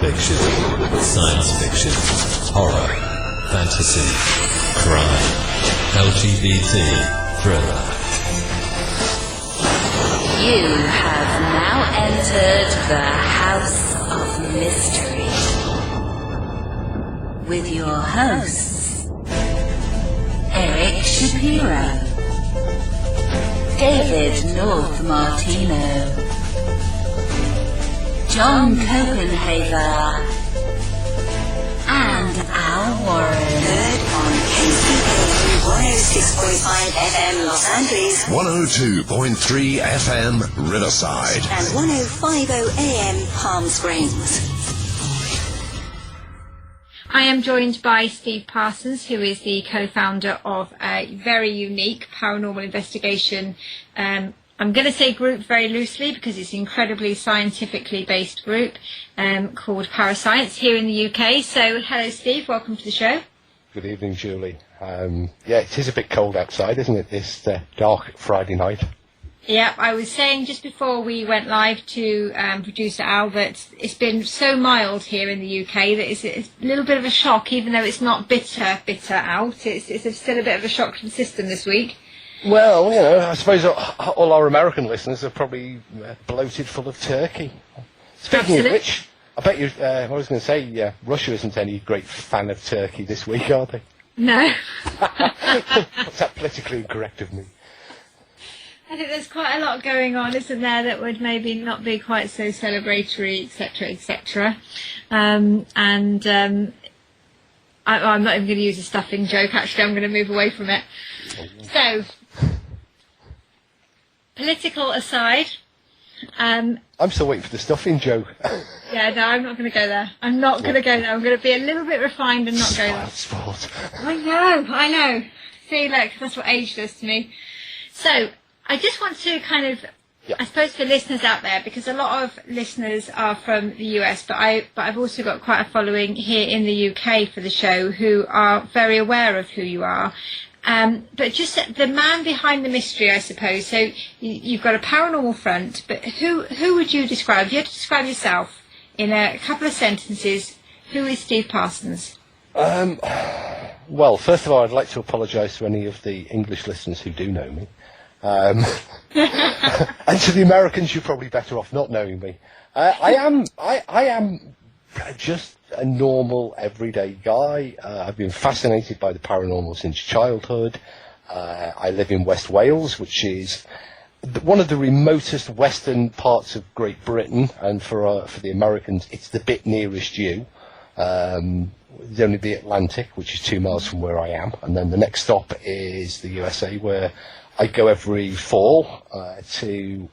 fiction, science fiction, horror, fantasy, crime, LGBT, thriller. You have now entered the House of Mystery with your hosts, Eric Shapiro, David North Martino, John Copenhaver, and Al Warren. Heard on KCAA 106.5 FM Los Angeles, 102.3 FM Riverside, and 105.0 AM Palm Springs. I am joined by Steve Parsons, who is the co-founder of a very unique paranormal investigation I'm going to say group very loosely because it's an incredibly scientifically based group called Parascience here in the UK. So hello Steve, welcome to the show. Good evening, Julie. Yeah, it is a bit cold outside, isn't it, this dark Friday night? Yeah, I was saying just before we went live to producer Al that it's been so mild here in the UK that it's a little bit of a shock, even though it's not bitter out. It's still a bit of a shock to the system this week. Well, you know, I suppose all our American listeners are probably bloated full of turkey. Speaking of which, I bet you, I was going to say, Russia isn't any great fan of turkey this week, are they? No. What's that politically incorrect of me? I think there's quite a lot going on, isn't there, that would maybe not be quite so celebratory, etc., etc. I'm not even going to use a stuffing joke, actually, I'm going to move away from it. So, political aside... I'm still waiting for the stuffing joke. Yeah, no, I'm not going to go there. I'm not going to go there. I'm going to be a little bit refined and not go there. Sport. I know. See, look, that's what age does to me. So, I just want to kind of... I suppose for listeners out there, because a lot of listeners are from the US, but I've also got quite a following here in the UK for the show who are very aware of who you are. But just the man behind the mystery, I suppose. So you've got a paranormal front, but who would you describe? If you had to describe yourself in a couple of sentences, who is Steve Parsons? Well, first of all, I'd like to apologise to any of the English listeners who do know me. And to the Americans, you're probably better off not knowing me. I am just a normal, everyday guy. I've been fascinated by the paranormal since childhood. I live in West Wales, which is one of the remotest western parts of Great Britain, and for the Americans, it's the bit nearest you. There's only the Atlantic, which is 2 miles from where I am, and then the next stop is the USA, where I go every fall to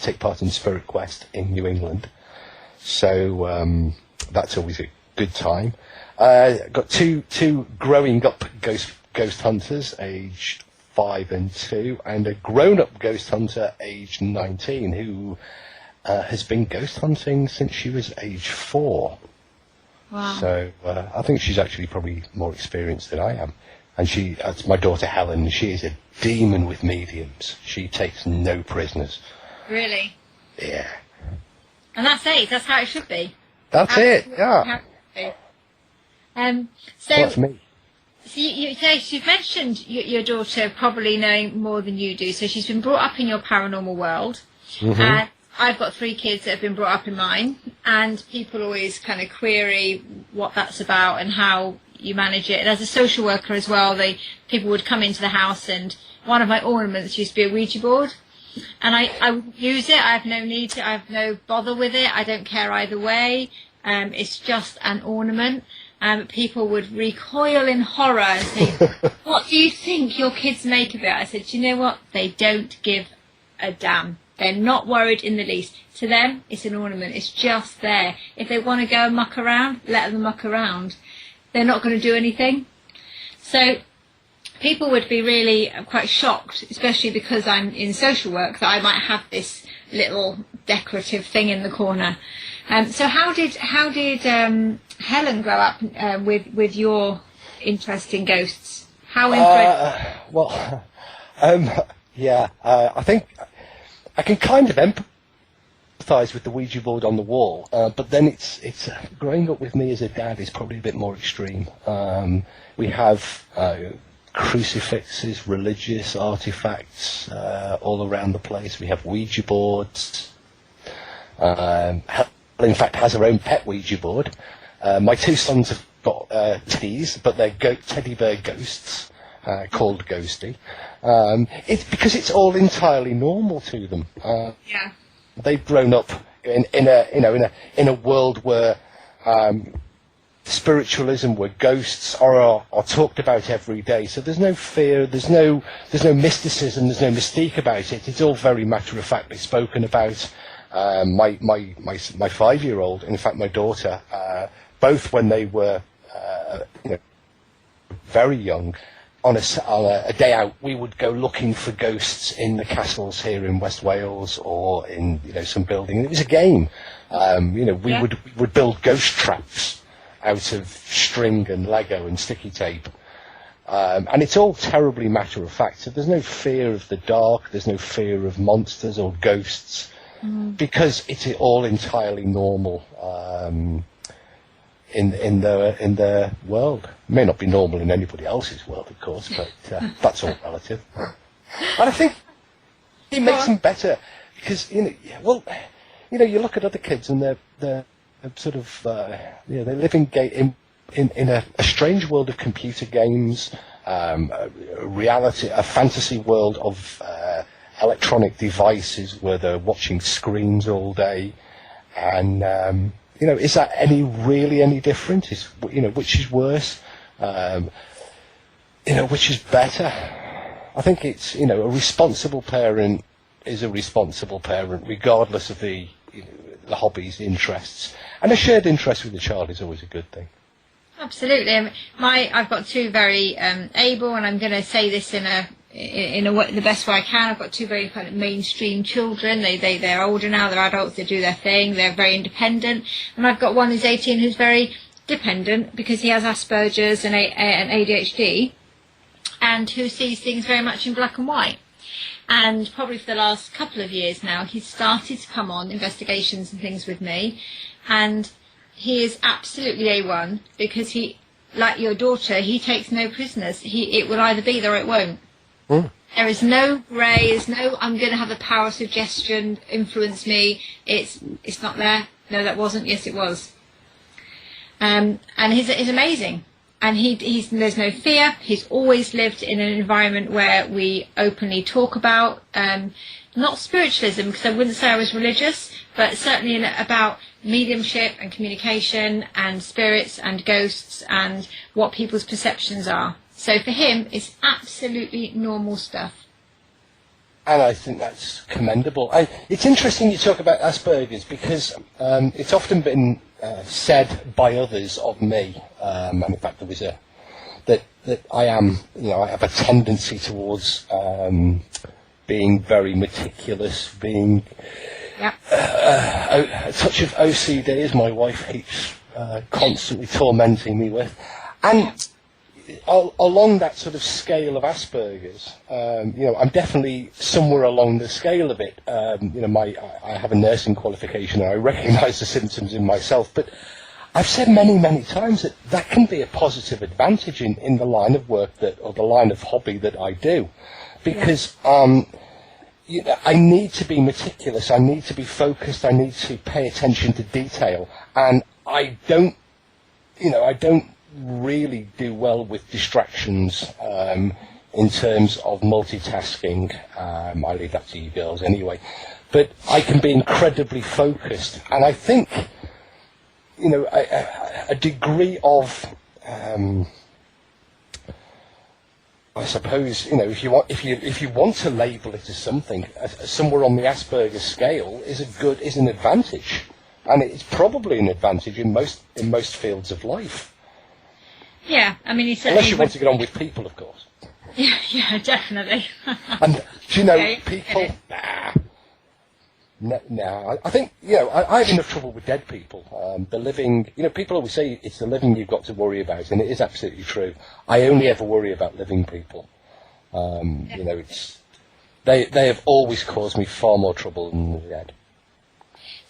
take part in Spirit Quest in New England. So that's always a good time. Got two growing up ghost hunters, aged 5 and 2, and a grown-up ghost hunter, aged 19, who has been ghost hunting since she was age 4. Wow. So I think she's actually probably more experienced than I am. And that's my daughter Helen. She is a demon with mediums. She takes no prisoners. Really? Yeah. And that's it. That's how it should be. That's it. Yeah. So that's me. So you've mentioned your daughter probably knowing more than you do. So she's been brought up in your paranormal world, and I've got 3 kids that have been brought up in mine. And people always kind of query what that's about and how you manage it. And as a social worker as well, people would come into the house, and one of my ornaments used to be a Ouija board. And I would use it. I have no need to. I have no bother with it. I don't care either way. It's just an ornament. People would recoil in horror and say, "What do you think your kids make of it?" I said, "You know what? They don't give a damn. They're not worried in the least. To them, it's an ornament. It's just there. If they want to go and muck around, let them muck around. They're not going to do anything." So people would be really quite shocked, especially because I'm in social work, that I might have this little decorative thing in the corner. So how did Helen grow up with your interest in ghosts? How I think I can kind of sympathise with the Ouija board on the wall, but then it's growing up with me as a dad is probably a bit more extreme. We have crucifixes, religious artifacts all around the place. We have Ouija boards. Helen, in fact, has her own pet Ouija board. My two sons have got teddies, but they're teddy bear ghosts, called Ghosty. It's because it's all entirely normal to them. Yeah. They've grown up in a world where spiritualism, where ghosts are talked about every day. So there's no fear, there's no mysticism, there's no mystique about it. It's all very matter of factly spoken about. My 5-year-old, in fact my daughter, both when they were very young, on a day out, we would go looking for ghosts in the castles here in West Wales or in some building. It was a game. We would build ghost traps out of string and Lego and sticky tape. And it's all terribly matter of fact. So there's no fear of the dark. There's no fear of monsters or ghosts because it's all entirely normal. In their world. It may not be normal in anybody else's world, of course, but that's all relative. And I think it makes them better because you look at other kids and they're sort of they live in a strange world of computer games, a fantasy world of electronic devices where they're watching screens all day, and is that really any different? Which is worse? Which is better? I think it's, a responsible parent is a responsible parent, regardless of the hobbies, the interests. And a shared interest with the child is always a good thing. Absolutely. I've got two very able, and I'm going to say this in a way, the best way I can. I've got two very kind of mainstream children. They're older now. They're adults. They do their thing. They're very independent. And I've got one who's 18 who's very dependent because he has Asperger's and ADHD, and who sees things very much in black and white. And probably for the last couple of years now, he's started to come on investigations and things with me, and he is absolutely A1 because he, like your daughter, he takes no prisoners. It will either be there or it won't. There is no grey, there's no I'm going to have a power of suggestion influence me. It's not there. No, that wasn't. Yes, it was. And he's amazing. And there's no fear. He's always lived in an environment where we openly talk about not spiritualism, because I wouldn't say I was religious, but certainly about mediumship and communication and spirits and ghosts and what people's perceptions are. So for him, it's absolutely normal stuff. And I think that's commendable. It's interesting you talk about Asperger's because it's often been said by others of me, and in fact there was that I am, I have a tendency towards being very meticulous, being a touch of OCD, as my wife keeps constantly tormenting me with, and along that sort of scale of Asperger's, I'm definitely somewhere along the scale of it. I have a nursing qualification and I recognise the symptoms in myself, but I've said many, many times that can be a positive advantage in the line of work or the line of hobby that I do, because I need to be meticulous, I need to be focused, I need to pay attention to detail, and I don't really do well with distractions in terms of multitasking. I leave that to you girls anyway, but I can be incredibly focused, and I think a degree of I suppose if you want to label it as something, somewhere on the Asperger's scale is an advantage, and it's probably an advantage in most fields of life. Yeah, I mean, unless you want to get on with people, of course. Yeah, definitely. And people? Nah. I think I have enough trouble with dead people. The living, people always say it's the living you've got to worry about, and it is absolutely true. I only ever worry about living people. They have always caused me far more trouble than the dead.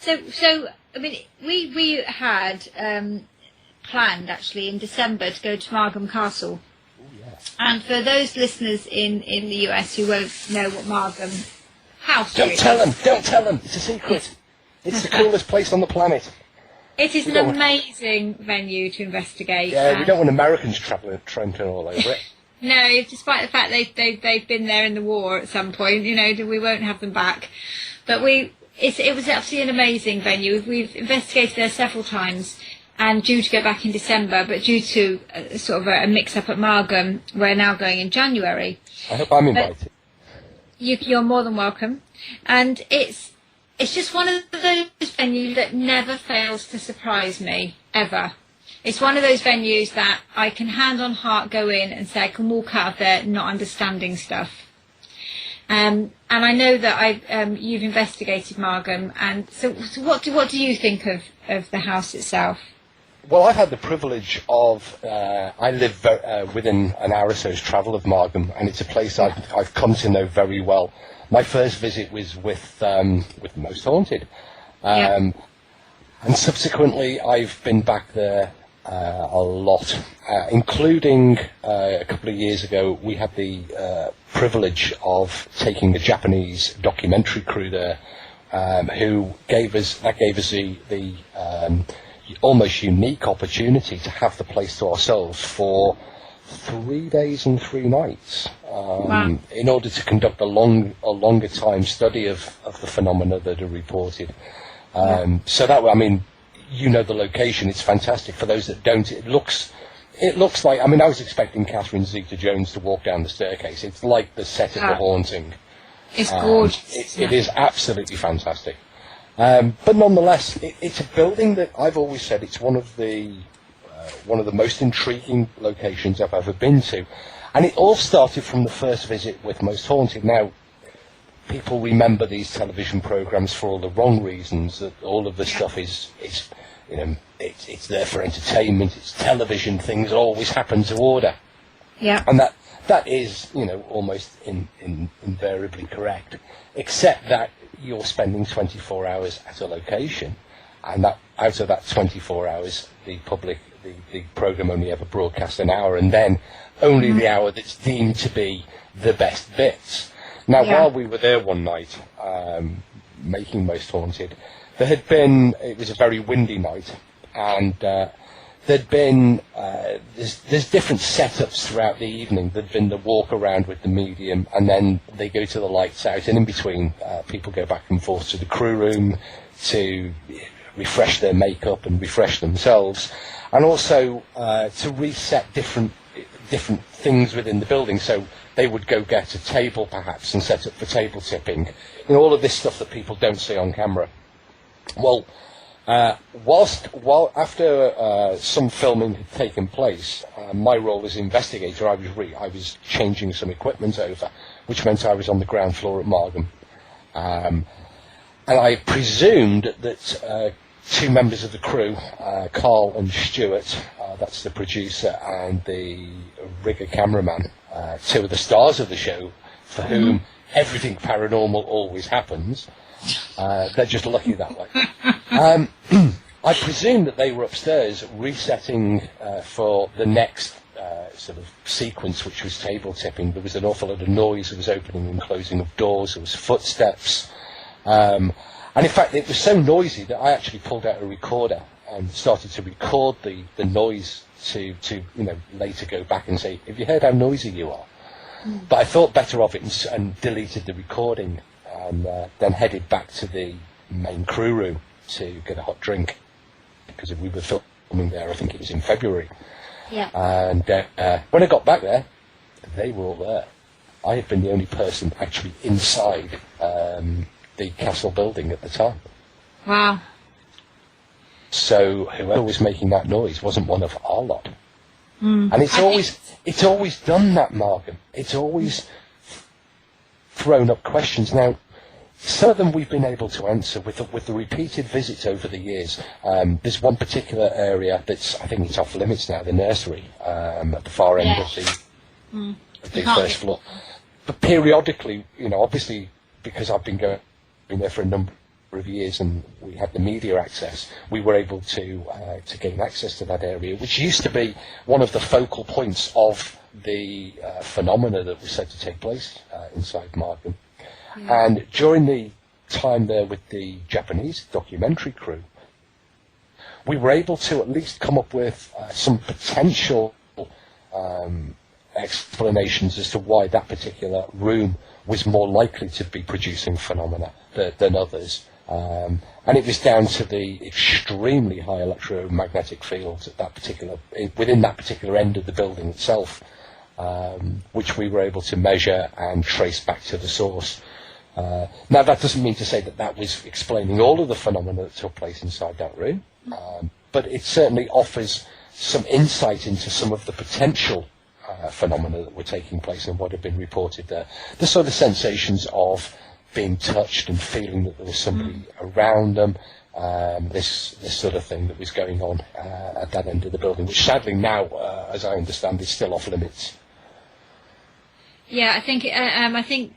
So I mean, we had planned actually in December to go to Magnum Castle. And for those listeners in the US who won't know what Magnum House Don't is, tell them. It's a secret. It's the coolest place on the planet. it is an amazing venue to investigate. Yeah, we don't want Americans tramping all over it. No, despite the fact they've been there in the war at some point, we won't have them back. But it was absolutely an amazing venue. We've investigated there several times, and due to go back in December, but due to sort of a mix-up at Margam, we're now going in January. I hope I'm invited. You're more than welcome. And it's just one of those venues that never fails to surprise me, ever. It's one of those venues that I can hand on heart go in and say I can walk out of there not understanding stuff. And I know that you've investigated Margam, and so what do you think of the house itself? Well, I've had the privilege of I live within an hour or so's travel of Margam, and it's a place I've come to know very well. My first visit was with Most Haunted, and subsequently I've been back there a lot, including a couple of years ago. We had the privilege of taking a Japanese documentary crew there, who gave us the almost unique opportunity to have the place to ourselves for 3 days and 3 nights, in order to conduct a longer time study of the phenomena that are reported. So that, I mean, the location, it's fantastic. For those that don't, it looks like, I mean, I was expecting Catherine Zeta-Jones to walk down the staircase. It's like the set of The Haunting. It's gorgeous. It is absolutely fantastic. But nonetheless, it's a building that I've always said it's one of the most intriguing locations I've ever been to. And it all started from the first visit with Most Haunted. Now, people remember these television programs for all the wrong reasons, that all of the stuff is it's there for entertainment, it's television, things always happen to order. Yeah. And that is, almost invariably correct, except that you're spending 24 hours at a location, and that out of that 24 hours, the program only ever broadcasts an hour, and then only the hour that's deemed to be the best bits. Now, while we were there one night, making Most Haunted, it was a very windy night, and there'd been, there's different setups throughout the evening. There'd been the walk around with the medium, and then they go to the lights out, and in between, people go back and forth to the crew room to refresh their makeup and refresh themselves, and also to reset different things within the building. So they would go get a table perhaps and set up for table tipping. All of this stuff that people don't see on camera. Well, after some filming had taken place, my role as investigator, I was changing some equipment over, which meant I was on the ground floor at Margam, and I presumed that 2 members of the crew, Carl and Stuart, that's the producer, and the rigger cameraman, 2 of the stars of the show, for whom everything paranormal always happens. They're just lucky that way. I presume that they were upstairs resetting for the next sort of sequence, which was table tipping. There was an awful lot of noise. There was opening and closing of doors. There was footsteps. And in fact, it was so noisy that I actually pulled out a recorder and started to record the noise to later go back and say, have you heard how noisy you are? But I thought better of it and deleted the recording, and then headed back to the main crew room to get a hot drink, because we were filming there, I think it was in February. Yeah. And when I got back there, they were all there. I had been the only person actually inside the castle building at the time. Wow. So whoever was making that noise wasn't one of our lot. And it's always done that, Margam. It's always thrown up questions. Now, some of them we've been able to answer with the repeated visits over the years. There's one particular area I think it's off limits now, the nursery, at the far end of the first floor. But periodically, obviously, because I've been going there for a number of years and we had the media access, we were able to gain access to that area, which used to be one of the focal points of the phenomena that was said to take place inside Magnum. Yeah. And during the time there with the Japanese documentary crew, we were able to at least come up with some potential explanations as to why that particular room was more likely to be producing phenomena than others. And it was down to the extremely high electromagnetic fields at within that particular end of the building itself, which we were able to measure and trace back to the source. Now, that doesn't mean to say that was explaining all of the phenomena that took place inside that room, but it certainly offers some insight into some of the potential phenomena that were taking place and what had been reported there. The sort of sensations of being touched and feeling that there was somebody around them, this sort of thing that was going on at that end of the building, which sadly now, as I understand, is still off limits. Yeah, I think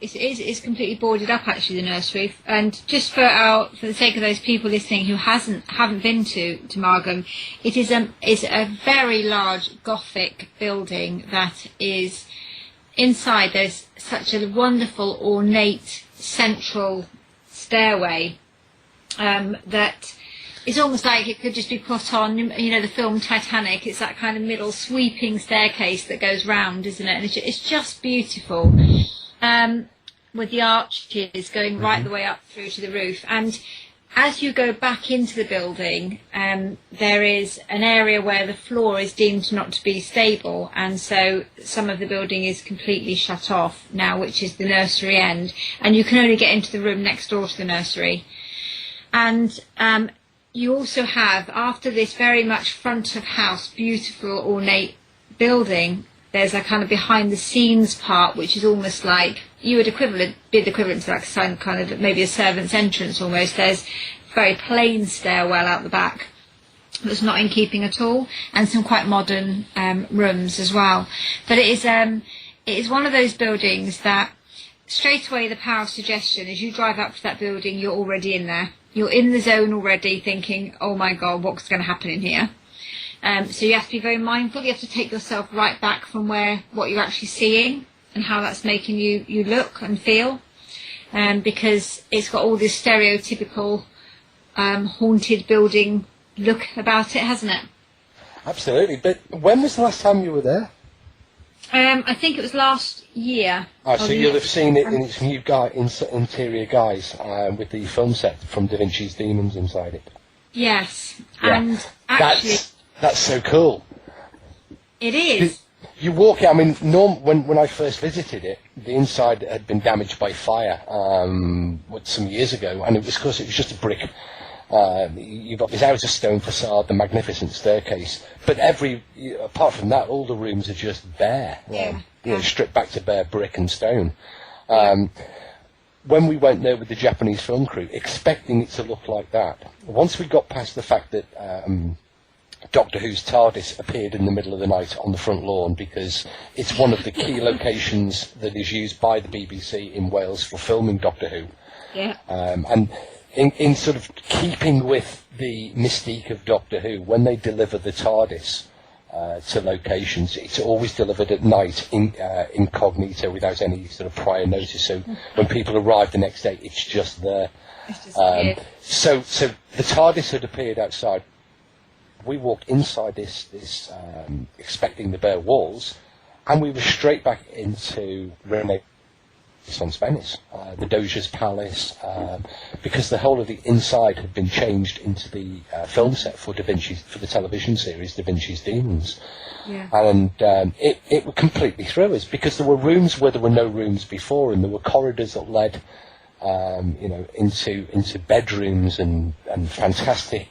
it's completely boarded up, actually, the nursery. And just for the sake of those people listening who haven't been to Magnum, it is a very large Gothic building that is inside. There's such a wonderful ornate central stairway that it's almost like it could just be put on, the film Titanic. It's that kind of middle sweeping staircase that goes round, isn't it? And it's just beautiful, with the arches going right the way up through to the roof. And as you go back into the building, there is an area where the floor is deemed not to be stable, and so some of the building is completely shut off now, which is the nursery end, and you can only get into the room next door to the nursery. And you also have, after this very much front of house, beautiful ornate building, there's a kind of behind the scenes part, which is almost like you would be the equivalent to like some kind of maybe a servant's entrance almost. There's a very plain stairwell out the back that's not in keeping at all, and some quite modern rooms as well. But it is one of those buildings that straight away the power of suggestion, as you drive up to that building, you're already in there. You're in the zone already, thinking, oh my God, what's going to happen in here? So you have to be very mindful. You have to take yourself right back from what you're actually seeing and how that's making you look and feel, because it's got all this stereotypical haunted building look about it, hasn't it? Absolutely. But when was the last time you were there? I think it was last year. Oh, so you'll have seen it in its new interior guise, with the film set from Da Vinci's Demons inside it. Yes, yeah. And actually, that's so cool. It is. You walk out. I mean, when I first visited it, the inside had been damaged by fire some years ago, and it was because it was just a brick. You've got this outer stone facade, the magnificent staircase, but apart from that, all the rooms are just bare, stripped back to bare brick and stone. When we went there with the Japanese film crew, expecting it to look like that, once we got past the fact that Doctor Who's TARDIS appeared in the middle of the night on the front lawn, because it's one of the key locations that is used by the BBC in Wales for filming Doctor Who. Yeah. And in sort of keeping with the mystique of Doctor Who, when they deliver the TARDIS to locations, it's always delivered at night incognito, without any sort of prior notice. So when people arrive the next day, it's just there. So the TARDIS had appeared outside. We walked inside this expecting the bare walls, and we were straight back into Renaissance Venice, the Doziers Palace, because the whole of the inside had been changed into the film set for the television series Da Vinci's Demons. Yeah. And it completely threw us, because there were rooms where there were no rooms before, and there were corridors that led into bedrooms and fantastic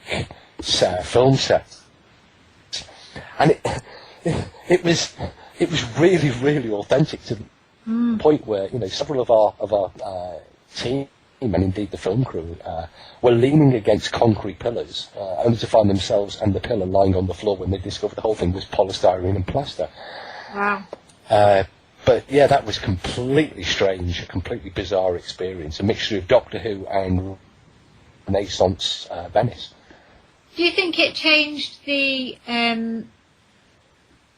film sets. And it was really, really authentic to the point where several of our team, and indeed the film crew, were leaning against concrete pillars, only to find themselves and the pillar lying on the floor when they discovered the whole thing was polystyrene and plaster. Wow. But yeah, that was completely strange, a completely bizarre experience, a mixture of Doctor Who and Renaissance Venice. Do you think it changed the kind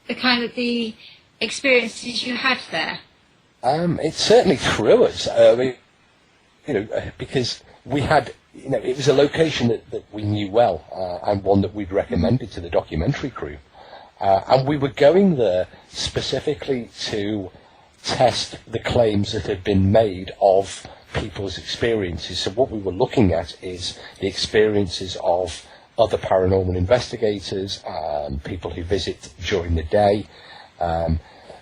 of the experiences you had there? It certainly threw us. Because we had, it was a location that we knew well, and one that we'd recommended to the documentary crew. And we were going there specifically to test the claims that had been made of people's experiences. So what we were looking at is the experiences of other paranormal investigators, people who visit during the day,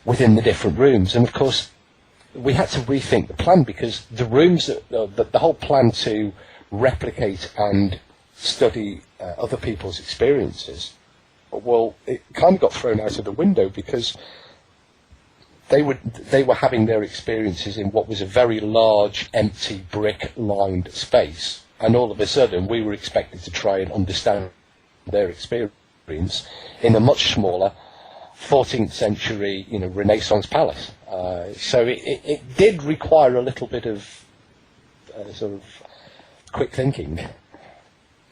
within the different rooms. And of course, we had to rethink the plan, because the rooms, the whole plan to replicate and study other people's experiences, well, it kind of got thrown out of the window, because they were having their experiences in what was a very large, empty, brick-lined space, and all of a sudden we were expected to try and understand their experience in a much smaller 14th century, Renaissance palace. So it did require a little bit of sort of quick thinking.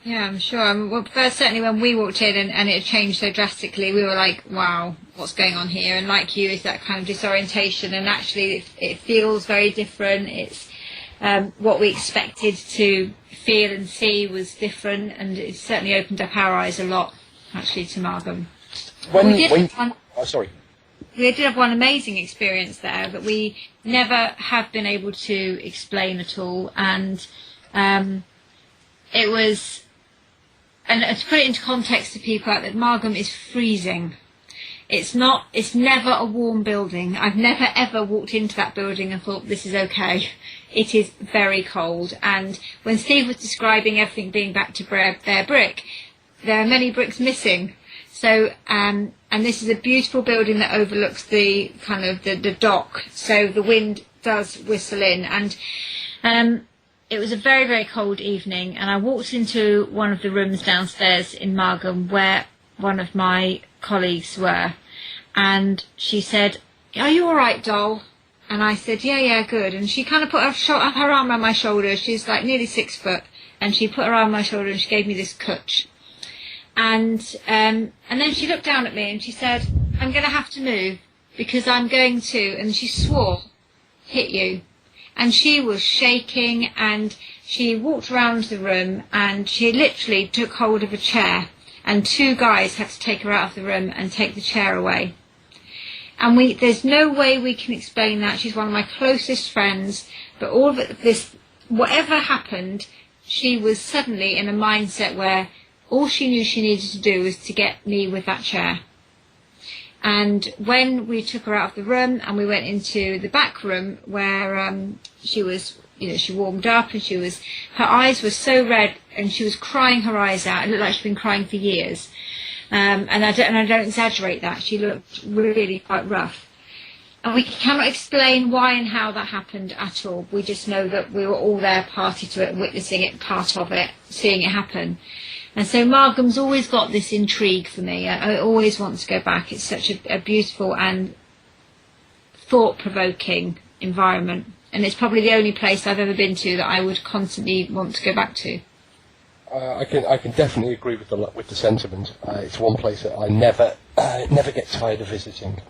Yeah, I'm sure. Well, first, certainly when we walked in and it changed so drastically, we were like, wow, what's going on here? And like you, it's that kind of disorientation, and actually it feels very different. It's what we expected to feel and see was different, and it certainly opened up our eyes a lot, actually, to Margam. We did have one amazing experience there that we never have been able to explain at all, and it was, and to put it into context to people out there, Margam is freezing. It's never a warm building. I've never ever walked into that building and thought this is okay. It is very cold, and when Steve was describing everything being back to bare brick, there are many bricks missing. So, and this is a beautiful building that overlooks the kind of the dock, so the wind does whistle in. And it was a very, very cold evening, and I walked into one of the rooms downstairs in Margam where one of my colleagues were, and she said, "Are you all right, doll?" And I said, yeah, good. And she kind of put her arm around my shoulder. She's like nearly 6 foot, and she put her arm around my shoulder and she gave me this kutch. And then she looked down at me and she said, "I'm going to have to move because I'm going to," and she swore, "hit you." And she was shaking, and she walked around the room and she literally took hold of a chair, and 2 guys had to take her out of the room and take the chair away. And there's no way we can explain that. She's one of my closest friends, but all of this, whatever happened, she was suddenly in a mindset where all she knew she needed to do was to get me with that chair. And when we took her out of the room and we went into the back room where she was, she warmed up, and her eyes were so red and she was crying her eyes out. It looked like she'd been crying for years. And I don't exaggerate that. She looked really quite rough. And we cannot explain why and how that happened at all. We just know that we were all there, party to it, witnessing it, part of it, seeing it happen. And so Margam's always got this intrigue for me. I always want to go back. It's such a beautiful and thought-provoking environment. And it's probably the only place I've ever been to that I would constantly want to go back to. I can definitely agree with the sentiment. It's one place that I never get tired of visiting.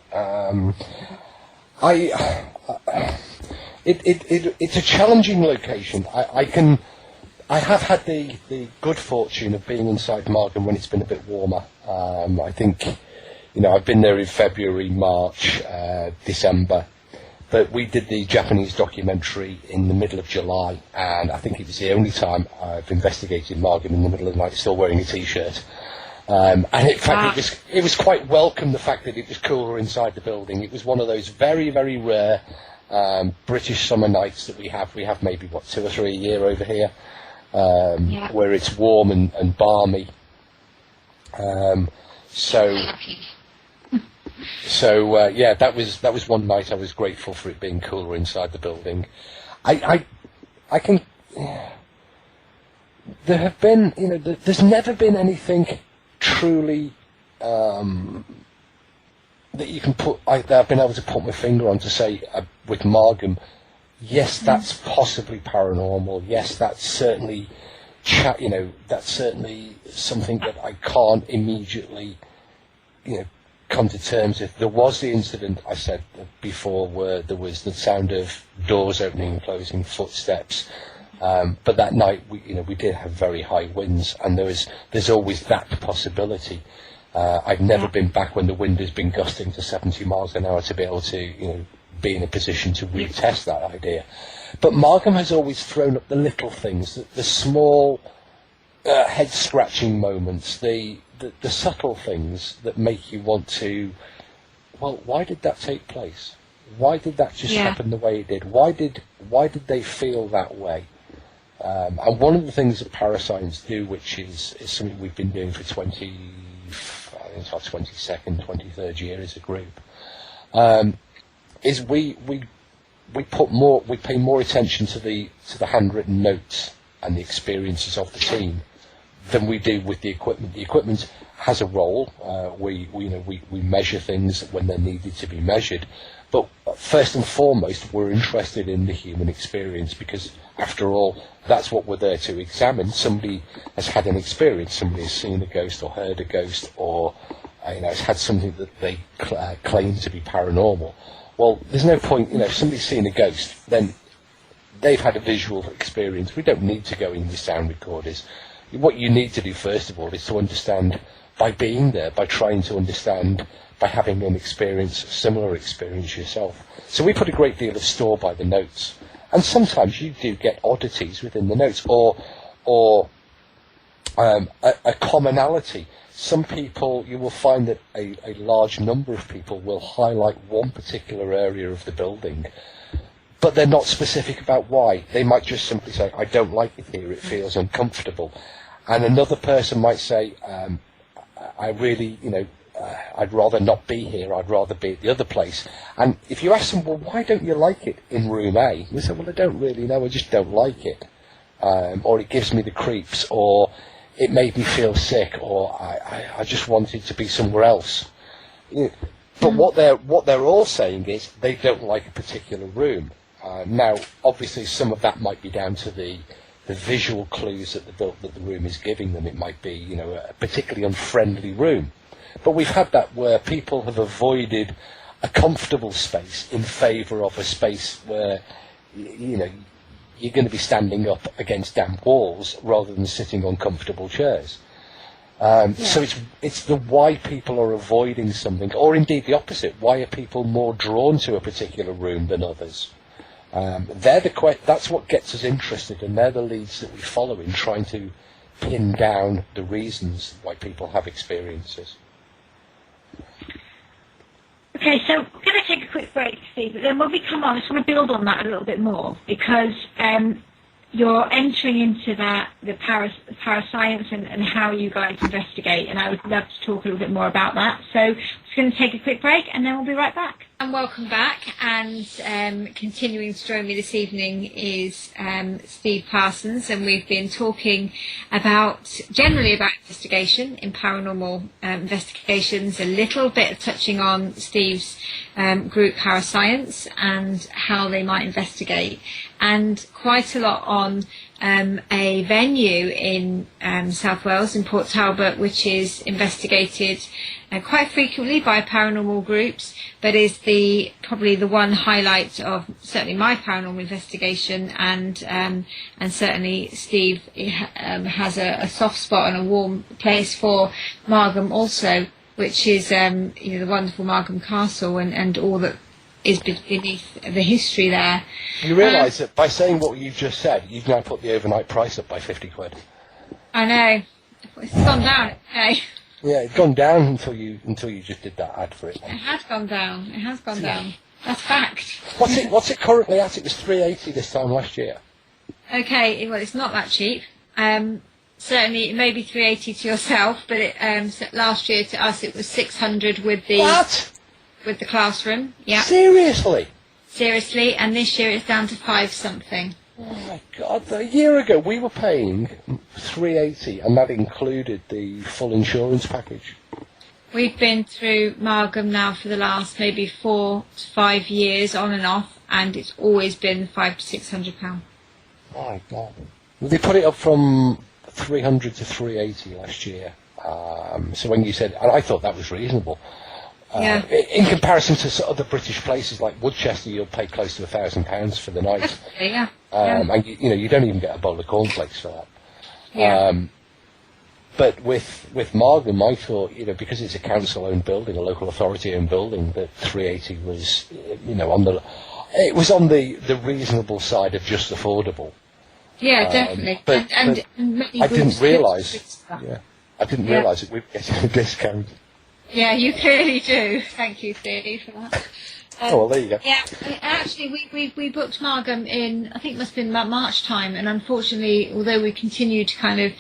It's a challenging location. I have had the good fortune of being inside Margam when it's been a bit warmer. I think, I've been there in February, March, December. But we did the Japanese documentary in the middle of July, and I think it was the only time I've investigated Margam in the middle of the night still wearing a T-shirt. And in fact, it was quite welcome, the fact that it was cooler inside the building. It was one of those very, very rare British summer nights that we have. We have maybe, 2 or 3 a year over here. Where it's warm and balmy. That was one night I was grateful for it being cooler inside the building. There have been, there's never been anything truly that you can that I've been able to put my finger on to say with Margam, yes, that's possibly paranormal. Yes, that's certainly chat, that's certainly something that I can't immediately, come to terms with. There was the incident I said before where there was the sound of doors opening and closing, footsteps. But that night, we did have very high winds, and there's always that possibility. I've never been back when the wind has been gusting to 70 miles an hour to be able to, be in a position to retest that idea. But Markham has always thrown up the little things, the small head-scratching moments, the subtle things that make you want to, well, why did that take place? Why did that just happen the way it did? Why did they feel that way? And one of the things that parascience do, which is something we've been doing for 22nd, 23rd year as a group, is we pay more attention to the handwritten notes and the experiences of the team than we do with the equipment. The equipment has a role. We measure things when they're needed to be measured. But first and foremost, we're interested in the human experience because, after all, that's what we're there to examine. Somebody has had an experience. Somebody has seen a ghost or heard a ghost, or has had something that they claim to be paranormal. Well, there's no point. If somebody's seen a ghost, then they've had a visual experience. We don't need to go in with sound recorders. What you need to do, first of all, is to understand by being there, by trying to understand, by having an experience, similar experience yourself. So we put a great deal of store by the notes. And sometimes you do get oddities within the notes, or a commonality. Some people, you will find that a large number of people will highlight one particular area of the building, but they're not specific about why. They might just simply say, I don't like it here, it feels uncomfortable. And another person might say, I really, I'd rather not be here, I'd rather be at the other place. And if you ask them, well, why don't you like it in room A? They say, well, I don't really know, I just don't like it. Or it gives me the creeps, or it made me feel sick, or I just wanted to be somewhere else. But what they're all saying is they don't like a particular room. Now, obviously, some of that might be down to the visual clues that the room is giving them. It might be, a particularly unfriendly room. But we've had that where people have avoided a comfortable space in favour of a space where, you're going to be standing up against damp walls rather than sitting on comfortable chairs. So it's the why people are avoiding something, or indeed the opposite. Why are people more drawn to a particular room than others? That's what gets us interested, and they're the leads that we follow in trying to pin down the reasons why people have experiences. Okay, so we're going to take a quick break, Steve, but then when we come on, I just want to build on that a little bit more, because you're entering into the parascience and how you guys investigate, and I would love to talk a little bit more about that. So I'm just going to take a quick break, and then we'll be right back. And welcome back, and continuing to join me this evening is Steve Parsons, and we've been talking generally about investigation in paranormal investigations, a little bit touching on Steve's group Parascience and how they might investigate, and quite a lot on a venue in South Wales, in Port Talbot, which is investigated quite frequently by paranormal groups, but is probably the one highlight of certainly my paranormal investigation, and certainly Steve has a soft spot and a warm place for Magnum also, which is the wonderful Magnum Castle and all that is beneath the history there. You realise that by saying what you've just said, you've now put the overnight price up by 50 quid. I know. It's gone down, okay. Yeah, it's gone down until you just did that ad for it. It has gone down. It has gone down. That's fact. What's it currently at? It was $380 this time last year. Okay, well, it's not that cheap. Certainly, it may be $380 to yourself, but last year to us it was $600 with the with the classroom. Yeah. Seriously, and this year it's down to $5 something. Oh my God! A year ago we were paying $380, and that included the full insurance package. We've been through Magnum now for the last maybe 4 to 5 years, on and off, and it's always been £500 to £600. Oh my God! They put it up from 300 to 380 last year. So when you said, and I thought that was reasonable. In comparison to sort of the British places like Woodchester, you'll pay close to £1,000 for the night. And you don't even get a bowl of cornflakes for that. But with Magnum, I thought, because it's a council-owned building, a local authority-owned building, that 380 was, it was on the reasonable side of just affordable. Yeah, definitely. But and I didn't realise. I didn't realise that we were getting a discount. Yeah, you clearly do. Thank you, Steve, for that. Well, there you go. Yeah, actually, we booked Magnum in, I think it must have been about March time, and unfortunately, although we continued to kind of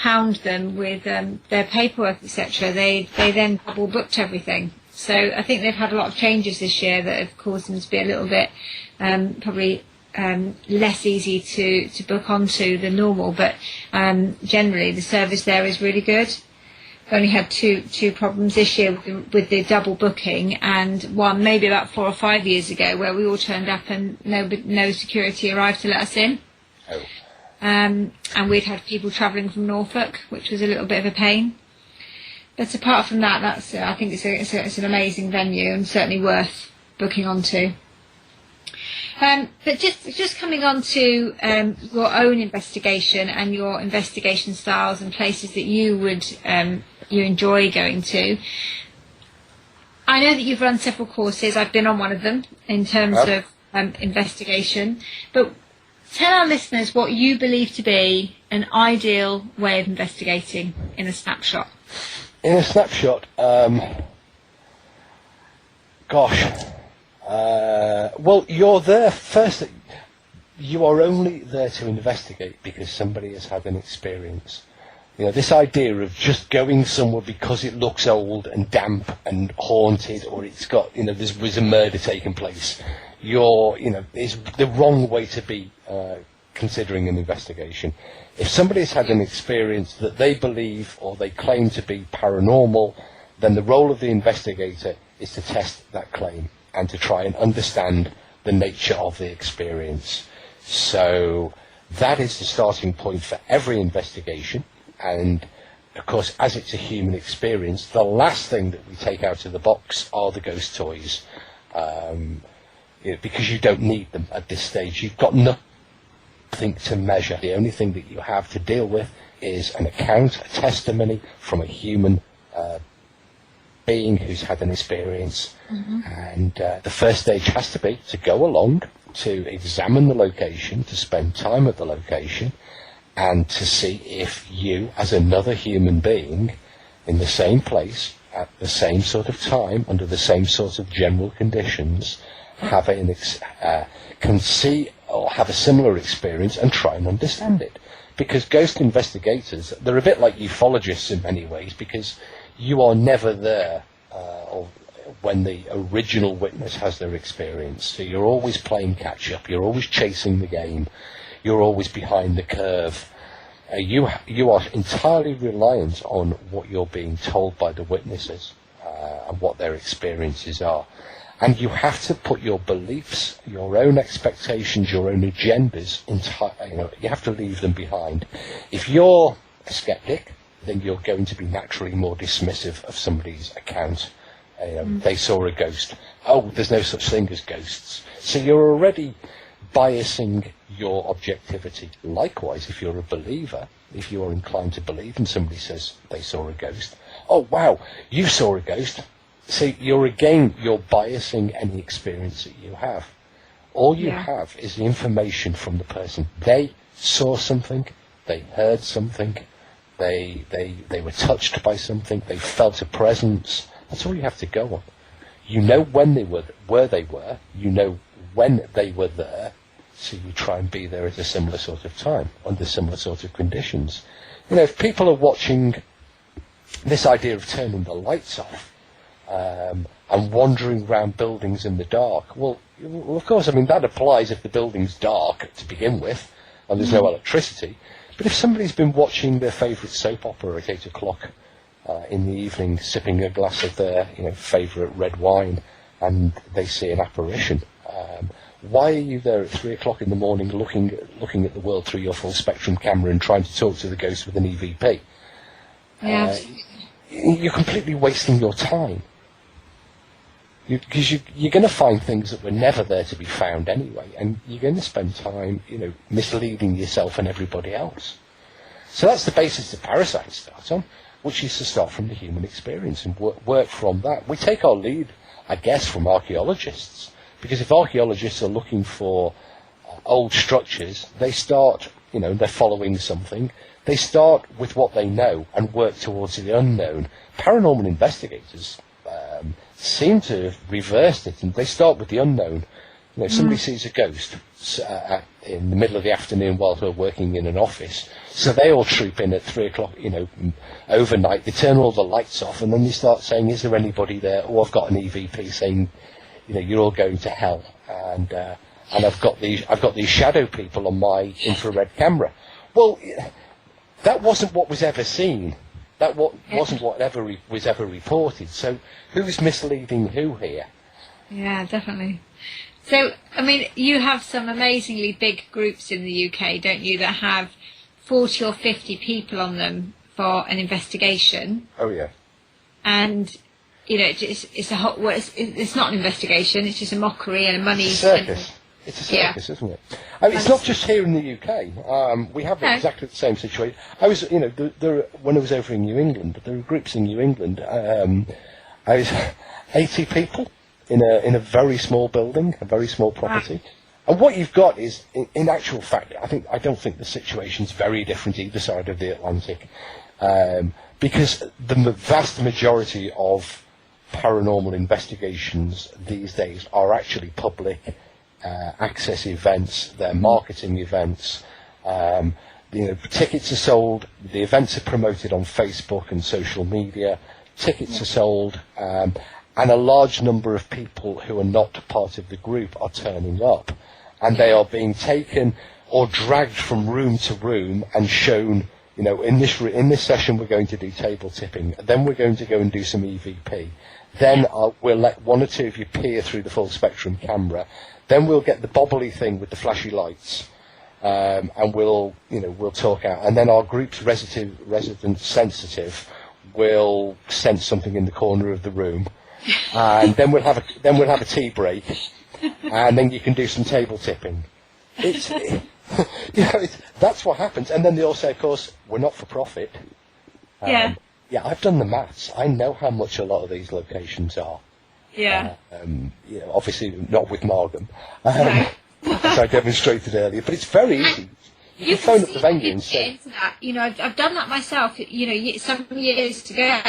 hound them with their paperwork, etc., they then double booked everything. So I think they've had a lot of changes this year that have caused them to be a little bit probably less easy to book onto than normal. But generally, the service there is really good. Only had two problems this year with the double booking, and one maybe about 4 or 5 years ago where we all turned up and no security arrived to let us in. Oh. And we'd had people travelling from Norfolk, which was a little bit of a pain. But apart from that, I think it's an amazing venue and certainly worth booking onto. But just coming on to your own investigation and your investigation styles and places that you enjoy going to. I know that you've run several courses. I've been on one of them in terms of investigation. But tell our listeners what you believe to be an ideal way of investigating in a snapshot. In a snapshot, well, you're there first. You are only there to investigate because somebody has had an experience. This idea of just going somewhere because it looks old and damp and haunted, or it's got, there was a murder taking place. Is the wrong way to be considering an investigation. If somebody has had an experience that they believe or they claim to be paranormal, then the role of the investigator is to test that claim and to try and understand the nature of the experience. So that is the starting point for every investigation. And, of course, as it's a human experience, the last thing that we take out of the box are the ghost toys, because you don't need them at this stage. You've got nothing to measure. The only thing that you have to deal with is an account, a testimony from a human being who's had an experience. Mm-hmm. And the first stage has to be to go along, to examine the location, to spend time at the location, and to see if you, as another human being, in the same place, at the same sort of time, under the same sort of general conditions, can see or have a similar experience and try and understand it. Because ghost investigators, they're a bit like ufologists in many ways, because you are never there when the original witness has their experience. So you're always playing catch-up, you're always chasing the game, you're always behind the curve. You are entirely reliant on what you're being told by the witnesses and what their experiences are. And you have to put your beliefs, your own expectations, your own agendas, you have to leave them behind. If you're a skeptic, then you're going to be naturally more dismissive of somebody's account. They saw a ghost. Oh, there's no such thing as ghosts. So you're already biasing your objectivity. Likewise, if you're a believer, if you are inclined to believe and somebody says they saw a ghost, oh wow, you saw a ghost. So you're biasing any experience that you have. All you have is the information from the person. They saw something, they heard something, they were touched by something, they felt a presence. That's all you have to go on. You know when they were, where they were, you know when they were there, so you try and be there at a similar sort of time, under similar sort of conditions. If people are watching this idea of turning the lights off and wandering around buildings in the dark, well, of course, that applies if the building's dark to begin with and there's no electricity. But if somebody's been watching their favourite soap opera at 8 o'clock in the evening, sipping a glass of their favourite red wine, and they see an apparition, why are you there at 3 o'clock in the morning looking at the world through your full spectrum camera and trying to talk to the ghost with an EVP? Yeah. You're completely wasting your time. Because you're going to find things that were never there to be found anyway, and you're going to spend time, misleading yourself and everybody else. So that's the basis that parascience starts on, which is to start from the human experience and work from that. We take our lead, I guess, from archaeologists, because if archaeologists are looking for old structures, they start, they're following something. They start with what they know and work towards the unknown. Paranormal investigators seem to have reversed it, and they start with the unknown. Somebody sees a ghost in the middle of the afternoon while they're working in an office, so they all troop in at 3 o'clock, overnight. They turn all the lights off, and then they start saying, "Is there anybody there?" Oh, I've got an EVP saying, "You're all going to hell," and I've got these shadow people on my infrared camera. Well, that wasn't what was ever seen. That wasn't what was ever reported. So who's misleading who here? Yeah, definitely. So, you have some amazingly big groups in the UK, don't you, that have 40 or 50 people on them for an investigation. Oh, yeah. And, it's not an investigation, it's just a mockery and a money... It's a circus. It's a circus, isn't it? It's not just here in the UK. We have exactly the same situation. I was, when I was over in New England, there were groups in New England. I was 80 people in a very small building, a very small property. And what you've got is, in actual fact, I don't think the situation's very different either side of the Atlantic, because the vast majority of paranormal investigations these days are actually public access events. They're marketing events. Tickets are sold. The events are promoted on Facebook and social media. Tickets are sold, and a large number of people who are not part of the group are turning up, and they are being taken or dragged from room to room and shown. In this session we're going to do table tipping. Then we're going to go and do some EVP. Then we'll let one or two of you peer through the full spectrum camera. Then we'll get the bobbly thing with the flashy lights, and we'll talk out. And then our group's resident sensitive will sense something in the corner of the room, and then we'll have a tea break, and then you can do some table tipping. That's what happens. And then they all say, of course, we're not for profit. Yeah, I've done the maths. I know how much a lot of these locations are. Yeah. Obviously not with Magnum, as I demonstrated earlier, but it's very easy. You can phone up the venue and say... I've done that myself, some years ago,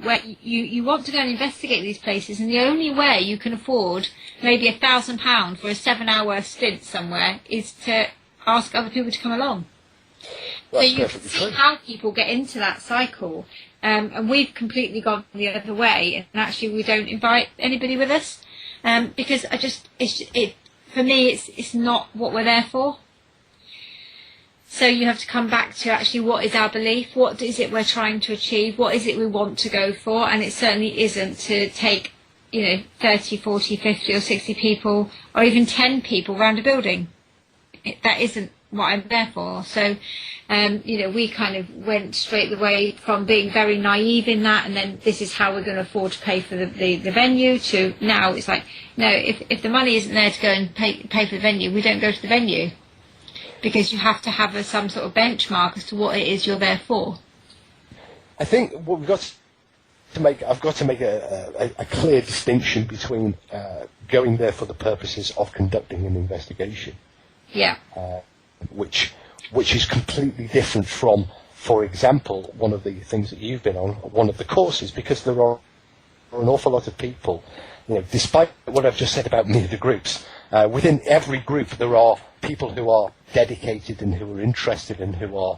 where you want to go and investigate these places, and the only way you can afford maybe £1,000 for a 7-hour stint somewhere is to ask other people to come along. So you can see how people get into that cycle, and we've completely gone the other way, and actually we don't invite anybody with us, because for me it's not what we're there for. So you have to come back to actually what is our belief, what is it we're trying to achieve, what is it we want to go for, and it certainly isn't to take 30, 40, 50 or 60 people or even 10 people around a building. That isn't what I'm there for. So we kind of went straight away from being very naive in that, and then this is how we're going to afford to pay for the venue, to now it's like, no, if the money isn't there to go and pay for the venue, we don't go to the venue, because you have to have some sort of benchmark as to what it is you're there for. I think what I've got to make a clear distinction between going there for the purposes of conducting an investigation, which is completely different from, for example, one of the things that you've been on, one of the courses, because there are an awful lot of people, despite what I've just said about me, the groups, within every group there are people who are dedicated and who are interested and who are,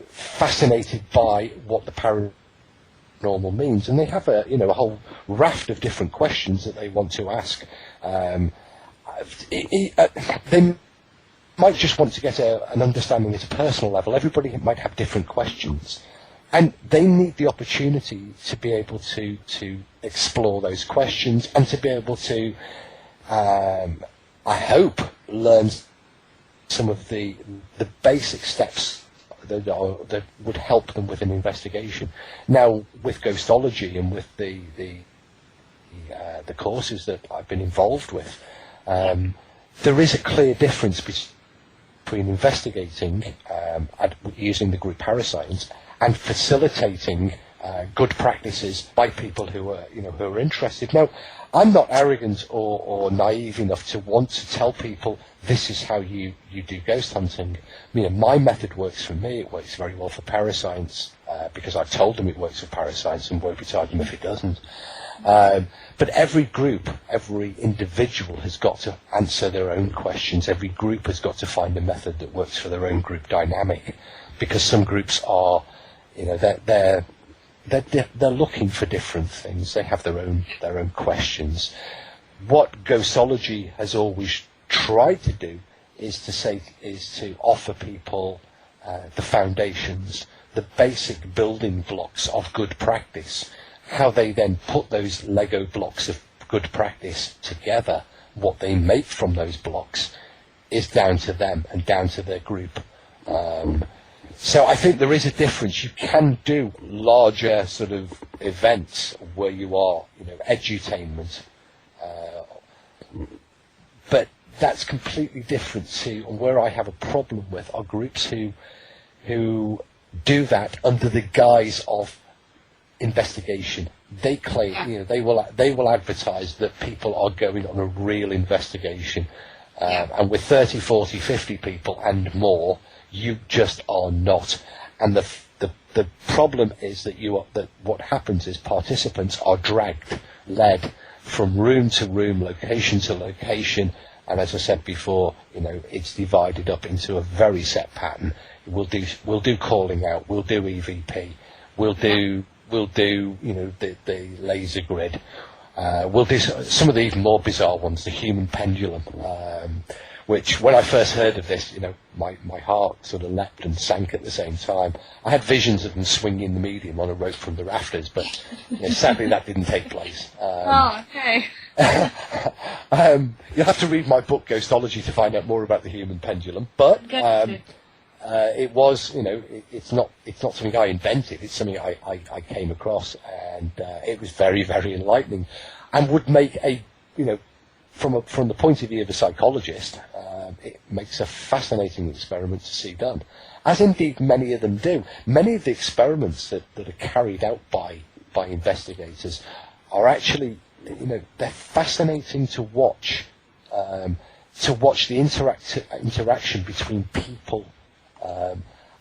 fascinated by what the paranormal means, and they have a whole raft of different questions that they want to ask. They might just want to get an understanding at a personal level. Everybody might have different questions, and they need the opportunity to be able to explore those questions and to be able to I hope, learn some of the basic steps that would help them with an investigation. Now, with Ghostology and with the courses that I've been involved with, there is a clear difference between investigating using the group parascience and facilitating good practices by people who are interested. Now, I'm not arrogant or naive enough to want to tell people this is how you do ghost hunting. My method works for me. It works very well for parascience because I've told them it works for parascience and won't retard them if it doesn't. But every group, every individual has got to answer their own questions. Every group has got to find a method that works for their own group dynamic, because some groups are, they're looking for different things. They have their own questions. What Ghostology has always tried to do is to offer people the foundations, the basic building blocks of good practice. How they then put those Lego blocks of good practice together, what they make from those blocks, is down to them and down to their group. So I think there is a difference. You can do larger sort of events where you are, edutainment, but that's completely different to, and where I have a problem with, are groups who do that under the guise of investigation. They claim, they will advertise that people are going on a real investigation, and with 30, 40, 50 people and more, you just are not. And the problem is that what happens is participants are led from room to room, location to location, and as I said before, it's divided up into a very set pattern. We'll do calling out, we'll do EVP, we'll do the laser grid. We'll do some of the even more bizarre ones, the human pendulum, which when I first heard of this, my heart sort of leapt and sank at the same time. I had visions of them swinging the medium on a rope from the rafters, but sadly that didn't take place. Okay. You'll have to read my book Ghostology to find out more about the human pendulum, but it was, it's not something I invented. It's something I came across, and it was very, very enlightening, and would make from the point of view of a psychologist, it makes a fascinating experiment to see done, as indeed many of them do. Many of the experiments that are carried out by investigators are actually, they're fascinating to watch. To watch the interaction between people.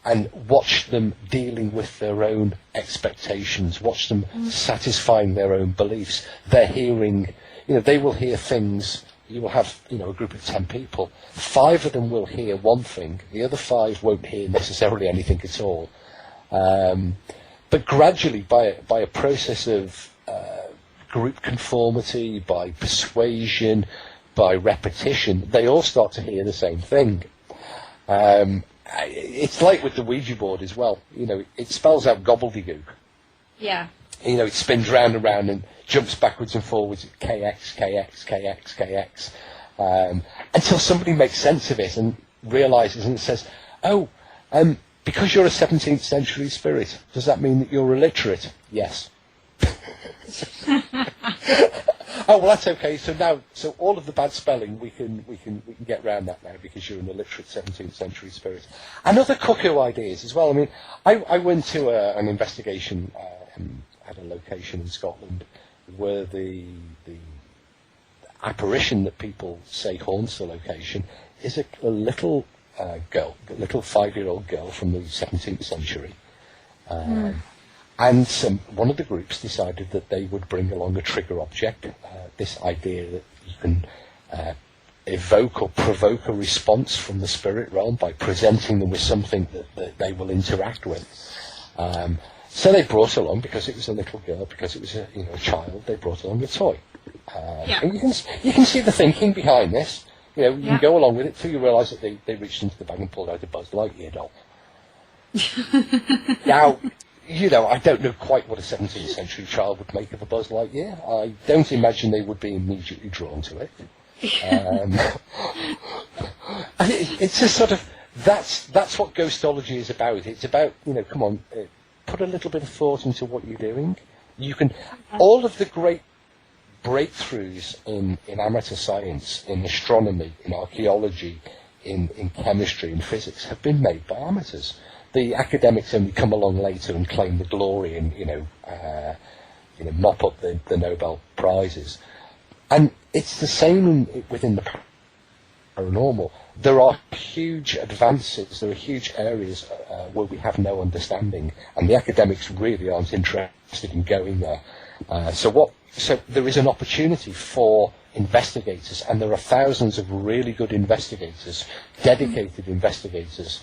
And watch them dealing with their own expectations, watch them satisfying their own beliefs. They're hearing, they will hear things. You will have, a group of 10 people. 5 of them will hear one thing. The other 5 won't hear necessarily anything at all. But gradually, by a process of group conformity, by persuasion, by repetition, they all start to hear the same thing. It's like with the Ouija board as well. It spells out gobbledygook. Yeah. It spins round and round and jumps backwards and forwards, KX, KX, KX, KX, until somebody makes sense of it and realises and says, because you're a 17th century spirit, does that mean that you're illiterate? Yes. Oh, well, that's okay. So all of the bad spelling, we can get around that now because you're an illiterate 17th century spirit. And other cuckoo ideas as well. I mean, I went to an investigation at a location in Scotland where the apparition that people say haunts the location is a little girl, a little 5-year-old girl from the 17th century. And one of the groups decided that they would bring along a trigger object, this idea that you can evoke or provoke a response from the spirit realm by presenting them with something that they will interact with. So they brought along, because it was a little girl, because it was a child, they brought along a toy. And you can see the thinking behind this. You can go along with it till you realise that they reached into the bag and pulled out a Buzz Lightyear doll. Now, I don't know quite what a 17th century child would make of a Buzz Lightyear. I don't imagine they would be immediately drawn to it. And it's a sort of, that's what Ghostology is about. It's about, come on, put a little bit of thought into what you're doing. You can, all of the great breakthroughs in amateur science, in astronomy, in archaeology, in chemistry, in physics, have been made by amateurs. The academics only come along later and claim the glory and, mop up the Nobel Prizes. And it's the same within the paranormal. There are huge advances, there are huge areas where we have no understanding, and the academics really aren't interested in going there. So there is an opportunity for investigators, and there are thousands of really good investigators, dedicated investigators,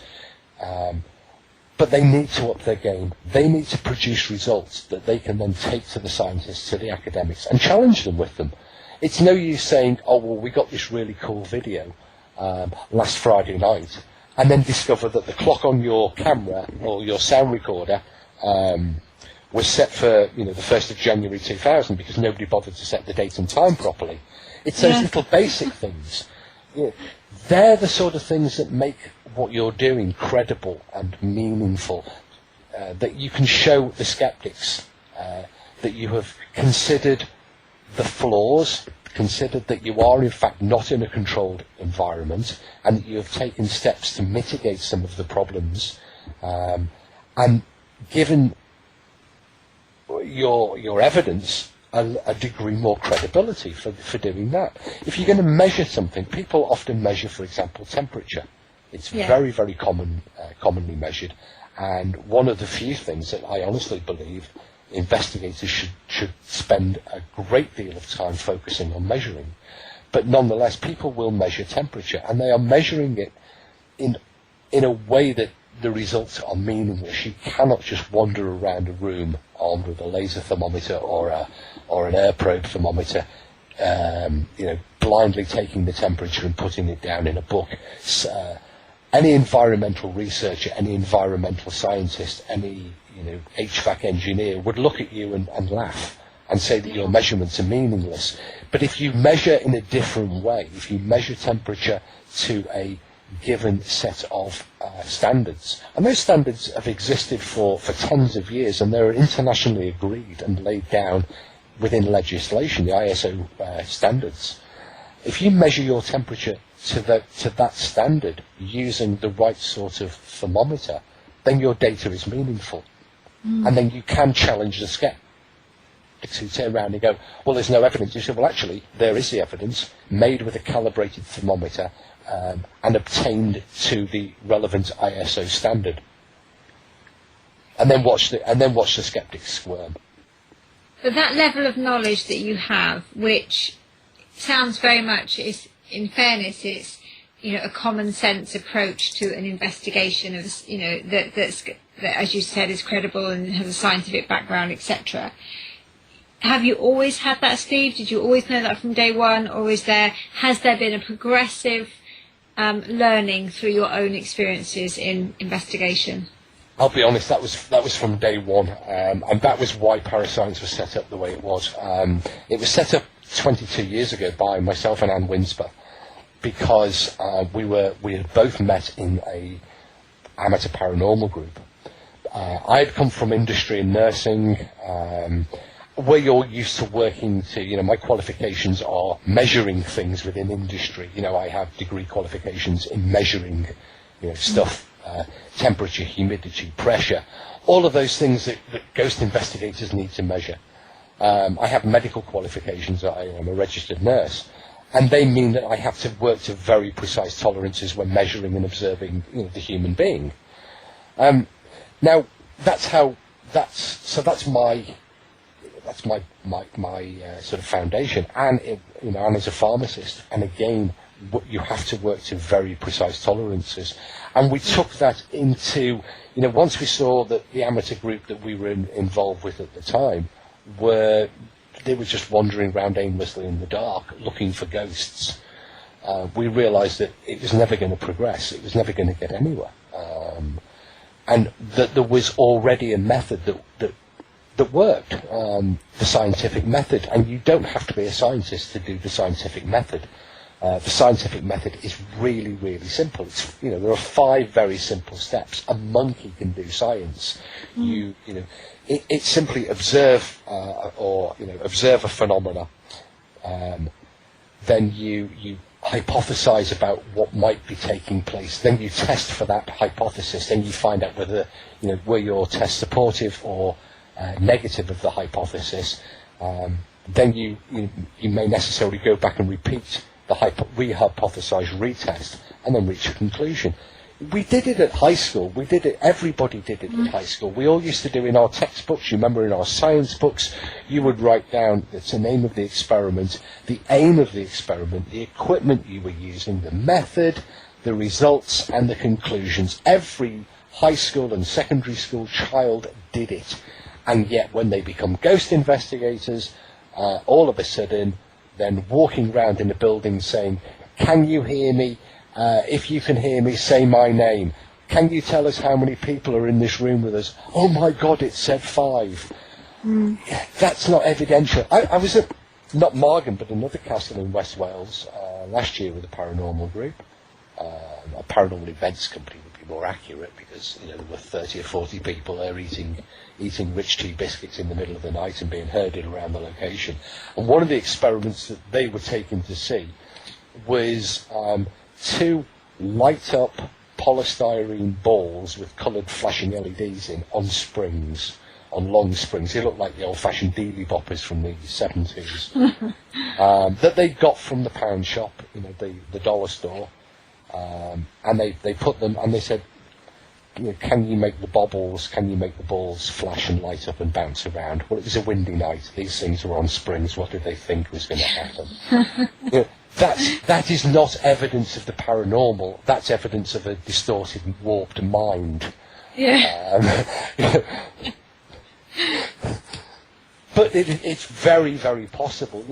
but they need to up their game. They need to produce results that they can then take to the scientists, to the academics, and challenge them with them. It's no use saying, oh, well, we got this really cool video last Friday night, and then discover that the clock on your camera or your sound recorder was set for the 1st of January 2000 because nobody bothered to set the date and time properly. It's those little basic things. They're the sort of things that make what you're doing credible and meaningful, that you can show the skeptics that you have considered the flaws, considered that you are in fact not in a controlled environment, and that you have taken steps to mitigate some of the problems, and given your evidence a degree more credibility for doing that. If you're going to measure something, people often measure, for example, temperature. It's very, very commonly measured, and one of the few things that I honestly believe investigators should spend a great deal of time focusing on measuring. But nonetheless, people will measure temperature, and they are measuring it in a way that the results are meaningless. You cannot just wander around a room armed with a laser thermometer or an air probe thermometer, blindly taking the temperature and putting it down in a book. Any environmental researcher, any environmental scientist, any HVAC engineer would look at you and laugh and say that your measurements are meaningless. But if you measure in a different way, if you measure temperature to a given set of standards, and those standards have existed for tens of years, and they're internationally agreed and laid down within legislation, the ISO standards. If you measure your temperature to that standard using the right sort of thermometer, then your data is meaningful. And then you can challenge the skeptics who turn around and go, well, there's no evidence. You say, well, actually, there is the evidence, made with a calibrated thermometer, and obtained to the relevant ISO standard. And then watch the skeptics squirm. But that level of knowledge that you have, which sounds very much, in fairness, it's a common sense approach to an investigation of that, as you said, is credible and has a scientific background, etc. Have you always had that, Steve? Did you always know that from day one, or has there been a progressive learning through your own experiences in investigation? I'll be honest, that was from day one, and that was why Parascience was set up the way it was. It was set up 22 years ago by myself and Anne Winsper, because we had both met in a amateur paranormal group. I had come from industry and nursing, where you're used to working to, my qualifications are measuring things within industry. I have degree qualifications in measuring, stuff, temperature, humidity, pressure, all of those things that ghost investigators need to measure. I have medical qualifications. I am a registered nurse, and they mean that I have to work to very precise tolerances when measuring and observing, the human being. Now that's my sort of foundation, and and as a pharmacist, and again, you have to work to very precise tolerances, and we took that into, once we saw that the amateur group that we were involved with at the time they were just wandering around aimlessly in the dark looking for ghosts, we realised that it was never going to progress, it was never going to get anywhere, and that there was already a method that worked, the scientific method, and you don't have to be a scientist to do the scientific method. The scientific method is really, really simple. It's, there are 5 very simple steps. A monkey can do science. It's simply observe observe a phenomena. Then you hypothesize about what might be taking place. Then you test for that hypothesis. Then you find out whether were your tests supportive or negative of the hypothesis. Then you may necessarily go back and repeat the re-hypothesize, retest, and then reach a conclusion. We did it at high school. Everybody did it at high school. We all used to do in our textbooks. You remember in our science books, you would write down the name of the experiment, the aim of the experiment, the equipment you were using, the method, the results, and the conclusions. Every high school and secondary school child did it. And yet when they become ghost investigators, all of a sudden, then walking around in a building saying, "Can you hear me? If you can hear me, say my name. Can you tell us how many people are in this room with us? Oh my God, it said 5. That's not evidential. I was at, not Margam, but another castle in West Wales last year with a paranormal group. A paranormal events company would be more accurate, because there were 30 or 40 people there eating rich tea biscuits in the middle of the night and being herded around the location. And one of the experiments that they were taken to see was 2 light-up polystyrene balls with coloured flashing LEDs in on springs, on long springs. They looked like the old-fashioned dealy boppers from the 70s that they got from the pound shop, the dollar store. And they put them, and they said, can you make the balls flash and light up and bounce around? Well, it was a windy night. These things were on springs. What did they think was going to happen? That is not evidence of the paranormal. That's evidence of a distorted, warped mind. Yeah. But it's very, very possible.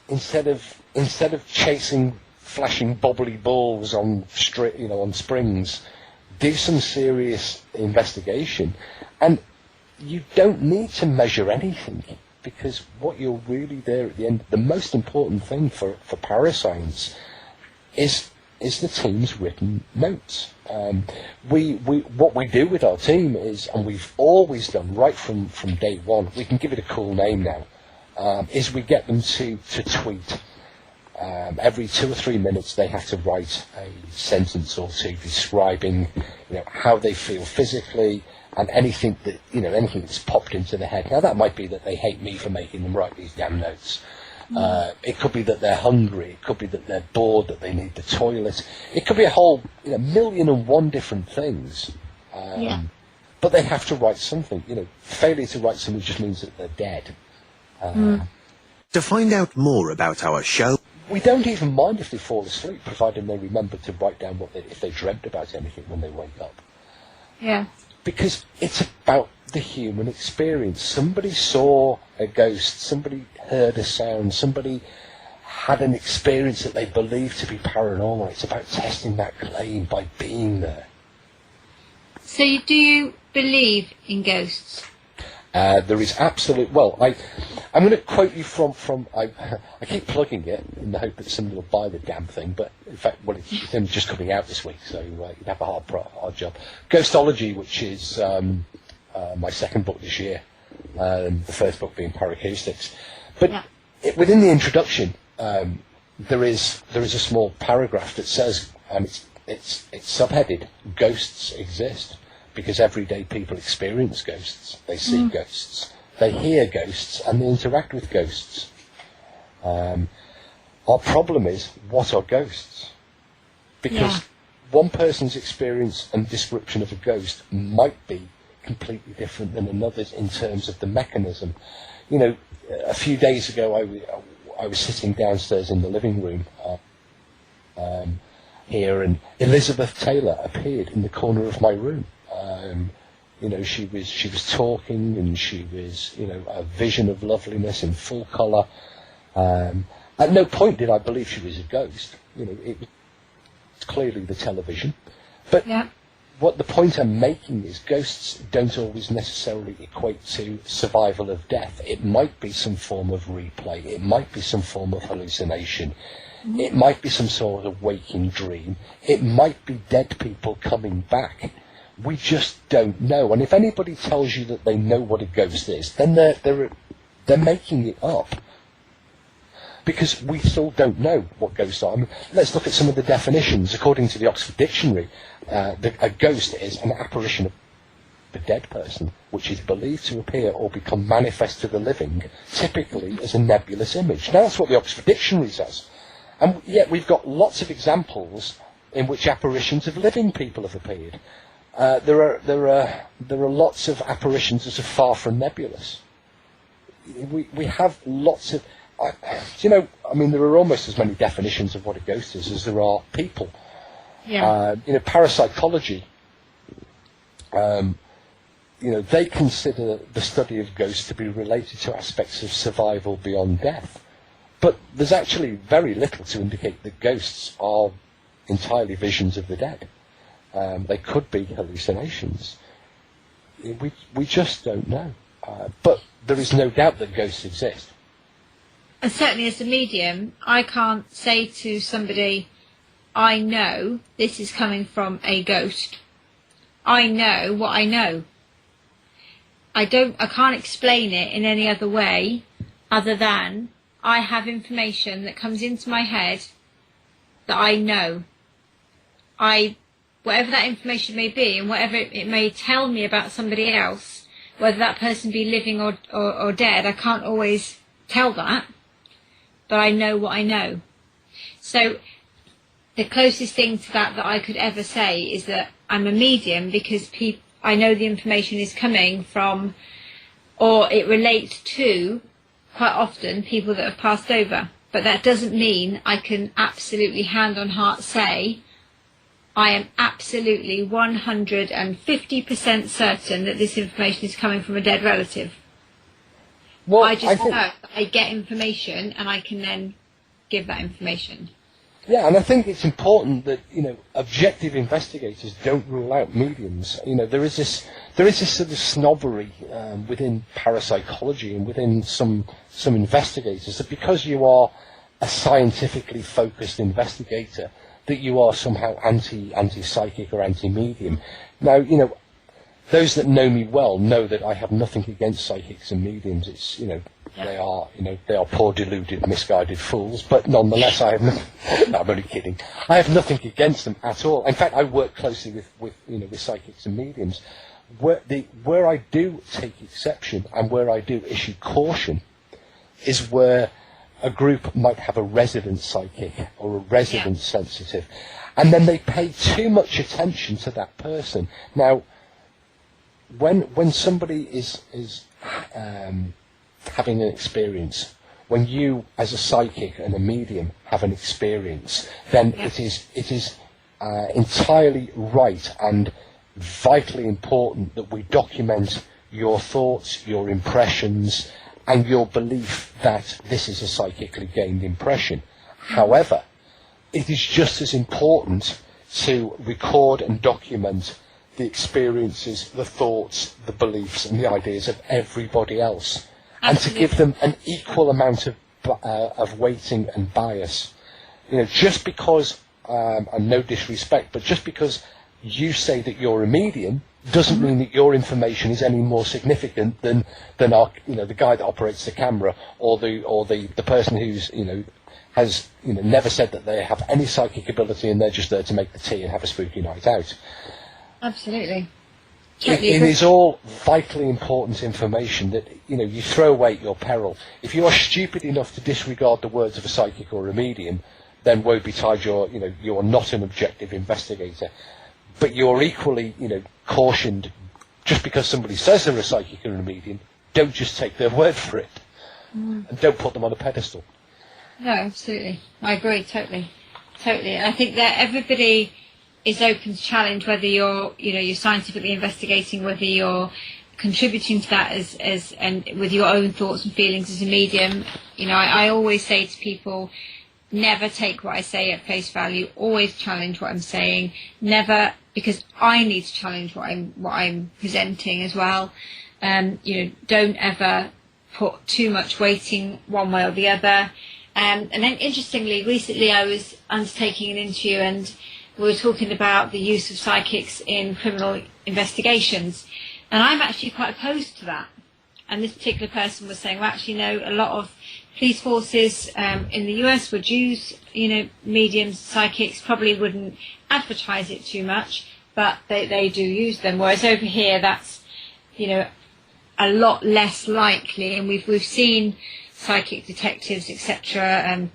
Instead of chasing flashing bobbly balls on springs, do some serious investigation. And you don't need to measure anything, because what you're really there at the end, the most important thing for parascience is the team's written notes. What we do with our team is, and we've always done right from day one, we can give it a cool name now, is we get them to tweet. Every 2 or 3 minutes they have to write a sentence or 2 describing how they feel physically, and anything that's popped into their head. Now that might be that they hate me for making them write these damn notes. It could be that they're hungry. It could be that they're bored, that they need the toilet. It could be a whole 1,000,001 different things. But they have to write something. Failure to write something just means that they're dead. To find out more about our show, we don't even mind if they fall asleep, provided they remember to write down if they dreamt about anything when they wake up. Yeah. Because it's about the human experience. Somebody saw a ghost, somebody heard a sound, somebody had an experience that they believe to be paranormal. It's about testing that claim by being there. So do you believe in ghosts? There is absolute. Well, I'm going to quote you from. I keep plugging it in the hope that somebody will buy the damn thing. But in fact, it's only just coming out this week, so you'd have a hard job. Ghostology, which is my second book this year, the first book being Paracoustics. But within the introduction, there is a small paragraph that says, and it's subheaded, "Ghosts exist." Because everyday people experience ghosts. They see ghosts. They hear ghosts, and they interact with ghosts. Our problem is, what are ghosts? Because one person's experience and description of a ghost might be completely different than another's in terms of the mechanism. A few days ago, I was sitting downstairs in the living room here, and Elizabeth Taylor appeared in the corner of my room. She was talking, and she was, a vision of loveliness in full colour. At no point did I believe she was a ghost. It was clearly the television. But what the point I'm making is, ghosts don't always necessarily equate to survival of death. It might be some form of replay. It might be some form of hallucination. It might be some sort of waking dream. It might be dead people coming back. We just don't know. And if anybody tells you that they know what a ghost is, then they're making it up. Because we still don't know what ghosts are. I mean, let's look at some of the definitions. According to the Oxford Dictionary, a ghost is an apparition of a dead person, which is believed to appear or become manifest to the living, typically as a nebulous image. Now, that's what the Oxford Dictionary says. And yet we've got lots of examples in which apparitions of living people have appeared. There are lots of apparitions that are far from nebulous. We have lots of... there are almost as many definitions of what a ghost is as there are people. Yeah. Parapsychology, they consider the study of ghosts to be related to aspects of survival beyond death. But there's actually very little to indicate that ghosts are entirely visions of the dead. They could be hallucinations. We just don't know. But there is no doubt that ghosts exist. And certainly as a medium, I can't say to somebody, I know this is coming from a ghost. I know what I know. I can't explain it in any other way other than I have information that comes into my head that I know. Whatever that information may be and whatever it may tell me about somebody else, whether that person be living or dead, I can't always tell that. But I know what I know. So the closest thing to that I could ever say is that I'm a medium because I know the information is coming from, or it relates to, quite often, people that have passed over. But that doesn't mean I can absolutely hand on heart say, I am absolutely 150% certain that this information is coming from a dead relative. Well, I just know that I get information and I can then give that information. Yeah, and I think it's important that, objective investigators don't rule out mediums. There is this sort of snobbery within parapsychology and within some investigators that because you are a scientifically focused investigator, that you are somehow anti-psychic or anti-medium. Now, those that know me well know that I have nothing against psychics and mediums. It's, they are poor, deluded, misguided fools. But nonetheless, I have no, I'm only kidding. I have nothing against them at all. In fact, I work closely with psychics and mediums. Where I do take exception and where I do issue caution is where a group might have a resident psychic or a resident sensitive, and then they pay too much attention to that person. Now, when somebody is having an experience, when you as a psychic and a medium have an experience, then it is entirely right and vitally important that we document your thoughts, your impressions, and your belief that this is a psychically gained impression. However, it is just as important to record and document the experiences, the thoughts, the beliefs, and the ideas of everybody else, and to give them an equal amount of weighting and bias. Just because, and no disrespect, but just because you say that you're a medium doesn't mean that your information is any more significant than our, the guy that operates the camera or the person who's has never said that they have any psychic ability and they're just there to make the tea and have a spooky night out. Absolutely. It is all vitally important information that you throw away at your peril. If you are stupid enough to disregard the words of a psychic or a medium, then woe betide you're not an objective investigator. But you're equally cautioned just because somebody says they're a psychic or a medium. Don't just take their word for it, and don't put them on a pedestal. No, absolutely. I agree totally. And I think that everybody is open to challenge, whether you're scientifically investigating, whether you're contributing to that as and with your own thoughts and feelings as a medium. I always say to people, never take what I say at face value. Always challenge what I'm saying. Never, because I need to challenge what I'm presenting as well. Don't ever put too much weighting one way or the other. And then, interestingly, recently I was undertaking an interview and we were talking about the use of psychics in criminal investigations. And I'm actually quite opposed to that. And this particular person was saying, well, actually, no, a lot of police forces in the US would use, mediums, psychics, probably wouldn't advertise it too much, but they do use them. Whereas over here, that's, a lot less likely. And we've seen psychic detectives, etc.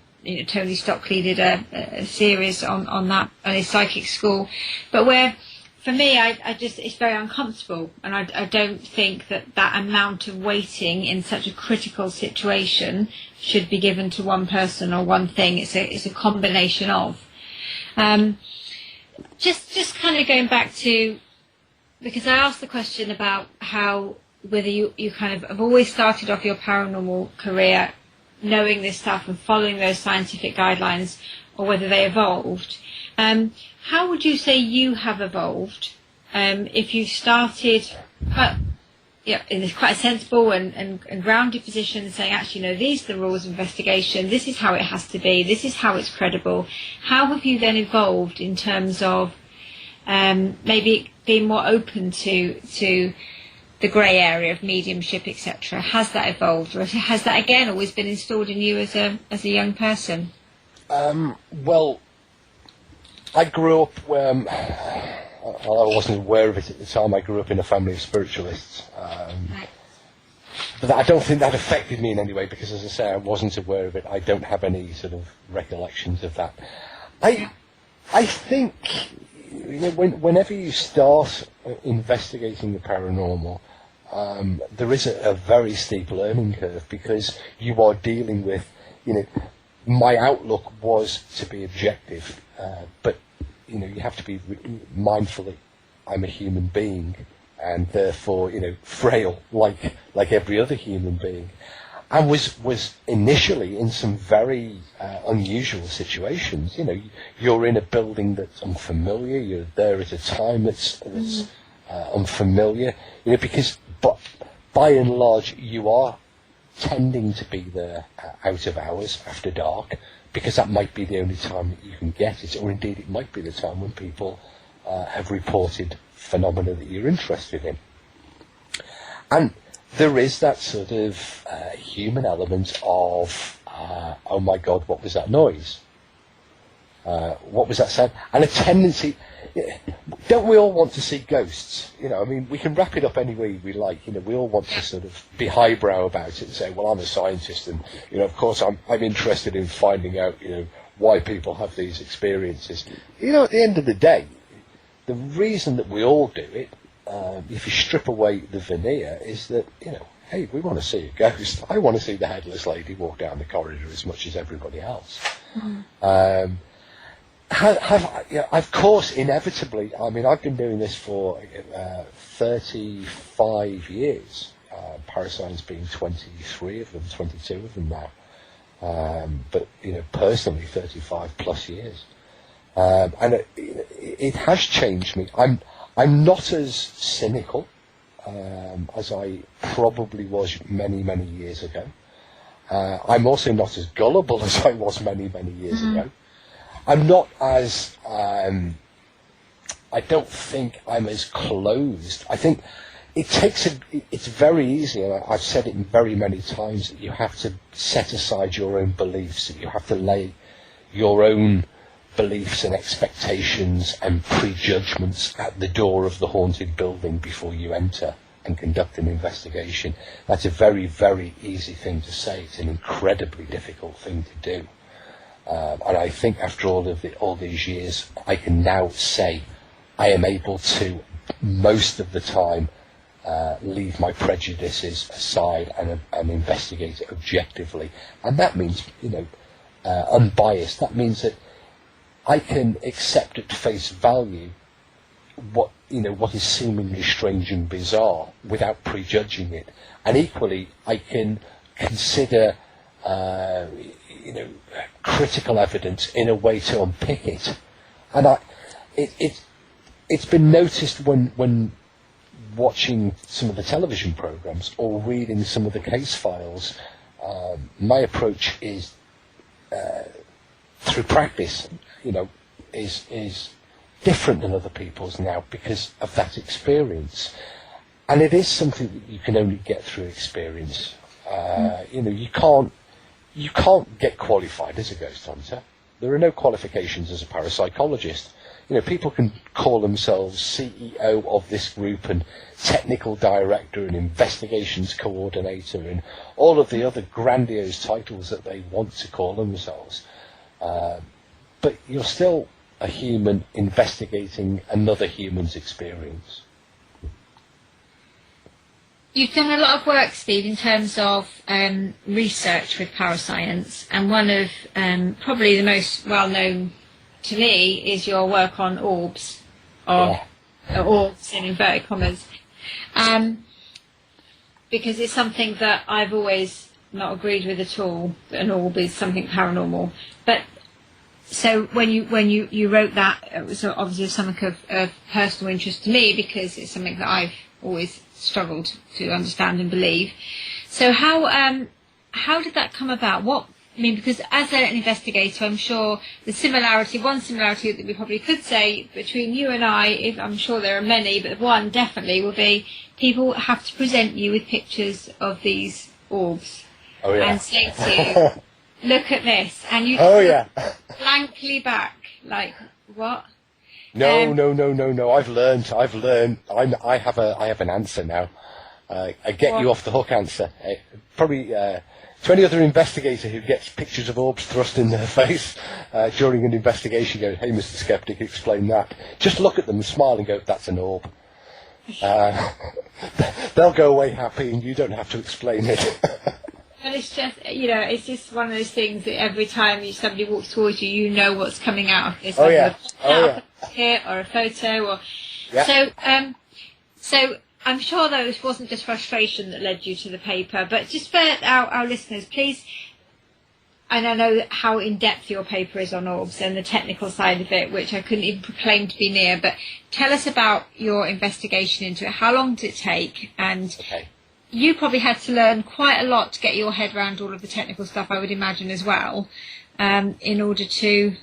Tony Stockley did a series on that, on his psychic school. But where, for me, I just, it's very uncomfortable. And I don't think that amount of waiting in such a critical situation should be given to one person or one thing. It's a combination of. Just kind of going back to, because I asked the question about whether you kind of have always started off your paranormal career knowing this stuff and following those scientific guidelines, or whether they evolved. How would you say you have evolved if you started in this quite a sensible and grounded position, saying, actually, no, these are the rules of investigation, this is how it has to be, this is how it's credible. How have you then evolved in terms of maybe being more open to the grey area of mediumship, etc.? Has that evolved, or has that again always been installed in you as a young person? Well, I grew up where I wasn't aware of it at the time. I grew up in a family of spiritualists, Right. but I don't think that affected me in any way, because, as I say, I wasn't aware of it. I don't have any sort of recollections of that. I think whenever you start investigating the paranormal, there is a very steep learning curve, because you are dealing with, my outlook was to be objective, but you have to be mindful that I'm a human being, and therefore frail like every other human being, and was initially in some very unusual situations. You're in a building that's unfamiliar. You're there at a time that's unfamiliar. Because by and large you are tending to be there out of hours, after dark, because that might be the only time that you can get it, or indeed it might be the time when people have reported phenomena that you're interested in. And there is that sort of human element of, oh my God, what was that noise? What was that sound? And a tendency, don't we all want to see ghosts? We can wrap it up any way we like. We all want to sort of be highbrow about it and say, well, I'm a scientist, and of course I'm interested in finding out why people have these experiences. At the end of the day, the reason that we all do it, if you strip away the veneer, is that hey, we want to see a ghost. I want to see the headless lady walk down the corridor as much as everybody else. Of course, inevitably, I've been doing this for 35 years, Parascience being 23 of them, 22 of them now, but personally 35 plus years, and it has changed me. I'm not as cynical as I probably was many years ago. I'm also not as gullible as I was many years ago. I'm not as, I don't think I'm as closed. I think it's very easy, and I've said it very many times, that you have to set aside your own beliefs, that you have to lay your own beliefs and expectations and prejudgments at the door of the haunted building before you enter and conduct an investigation. That's a very easy thing to say. It's an incredibly difficult thing to do. And I think after all these years, I can now say I am able to, most of the time, leave my prejudices aside and investigate it objectively. And that means, unbiased. That means that I can accept at face value what is seemingly strange and bizarre without prejudging it. And equally, I can consider critical evidence in a way to unpick it. And it's been noticed when watching some of the television programs or reading some of the case files. My approach is through practice, is different than other people's now because of that experience. And it is something that you can only get through experience. You can't get qualified as a ghost hunter. There are no qualifications as a parapsychologist. People can call themselves CEO of this group and technical director and investigations coordinator and all of the other grandiose titles that they want to call themselves. But you're still a human investigating another human's experience. You've done a lot of work, Steve, in terms of research with parascience, and one of probably the most well-known to me is your work on orbs, or orbs in inverted commas, because it's something that I've always not agreed with at all, that an orb is something paranormal. But so when you wrote that, it was obviously something of personal interest to me, because it's something that I've always struggled to understand and believe. So how did that come about? Because as an investigator, I'm sure one similarity that we probably could say between you and I, I'm sure there are many, but one definitely will be people have to present you with pictures of these orbs and say to you, look at this, and you blankly back, like, what? No. I've learned. I have an answer now. A get you off the hook answer. Probably to any other investigator who gets pictures of orbs thrust in their face during an investigation, go, "Hey, Mr. Skeptic, explain that." Just look at them, smile, and go, "That's an orb." They'll go away happy, and you don't have to explain it. But it's just, it's just one of those things that every time somebody walks towards you, you know what's coming out of this. Hit or a photo, so I'm sure those wasn't just frustration that led you to the paper, but just for our listeners, please. And I know how in depth your paper is on orbs and the technical side of it, which I couldn't even proclaim to be near. But tell us about your investigation into it. How long did it take? And you probably had to learn quite a lot to get your head around all of the technical stuff, I would imagine, as well, in order to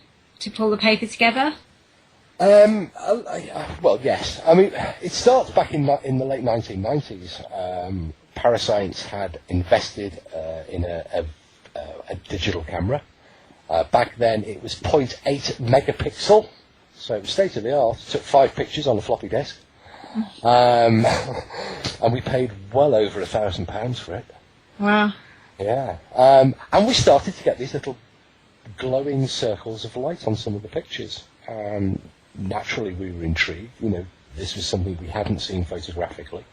pull the paper together. Well, yes. I mean, it starts back in the late 1990s. Parascience had invested in a digital camera. Back then, it was 0.8 megapixel, so state of the art. Took 5 pictures on a floppy disk, and we paid well over £1,000 for it. Wow. Yeah. And we started to get these little glowing circles of light on some of the pictures. Naturally, we were intrigued. This was something we hadn't seen photographically.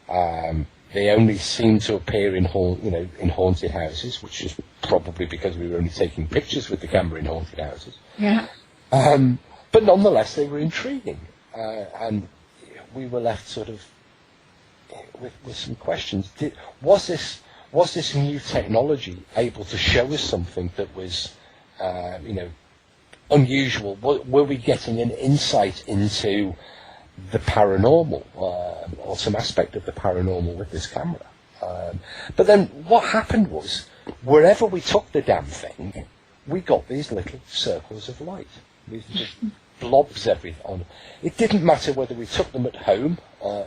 They only seemed to appear in haunted houses, which is probably because we were only taking pictures with the camera in haunted houses. Yeah. But nonetheless, they were intriguing, and we were left sort of with some questions. Was this new technology able to show us something that was, unusual? Were we getting an insight into the paranormal, or some aspect of the paranormal with this camera? But then what happened was, wherever we took the damn thing, we got these little circles of light. These just blobs on. It didn't matter whether we took them at home,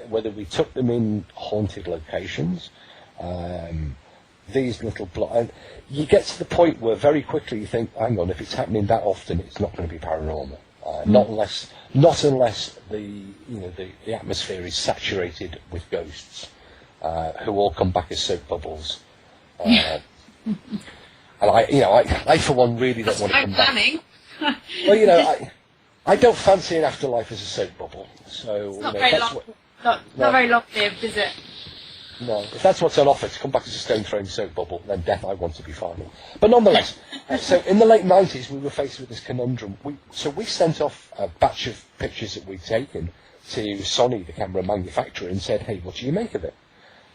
whether we took them in haunted locations. These little blobs. You get to the point where very quickly you think, hang on, if it's happening that often, it's not going to be paranormal. Not unless the atmosphere is saturated with ghosts, who all come back as soap bubbles. And I for one really don't want to come back. Well, I don't fancy an afterlife as a soap bubble. So it's not very long. Not very long-lived, is it? No, if that's what's on offer, to come back as a stone-throwing soap bubble, then death I want to be final. But nonetheless, so in the late 90s, we were faced with this conundrum. We sent off a batch of pictures that we'd taken to Sony, the camera manufacturer, and said, "Hey, what do you make of it?"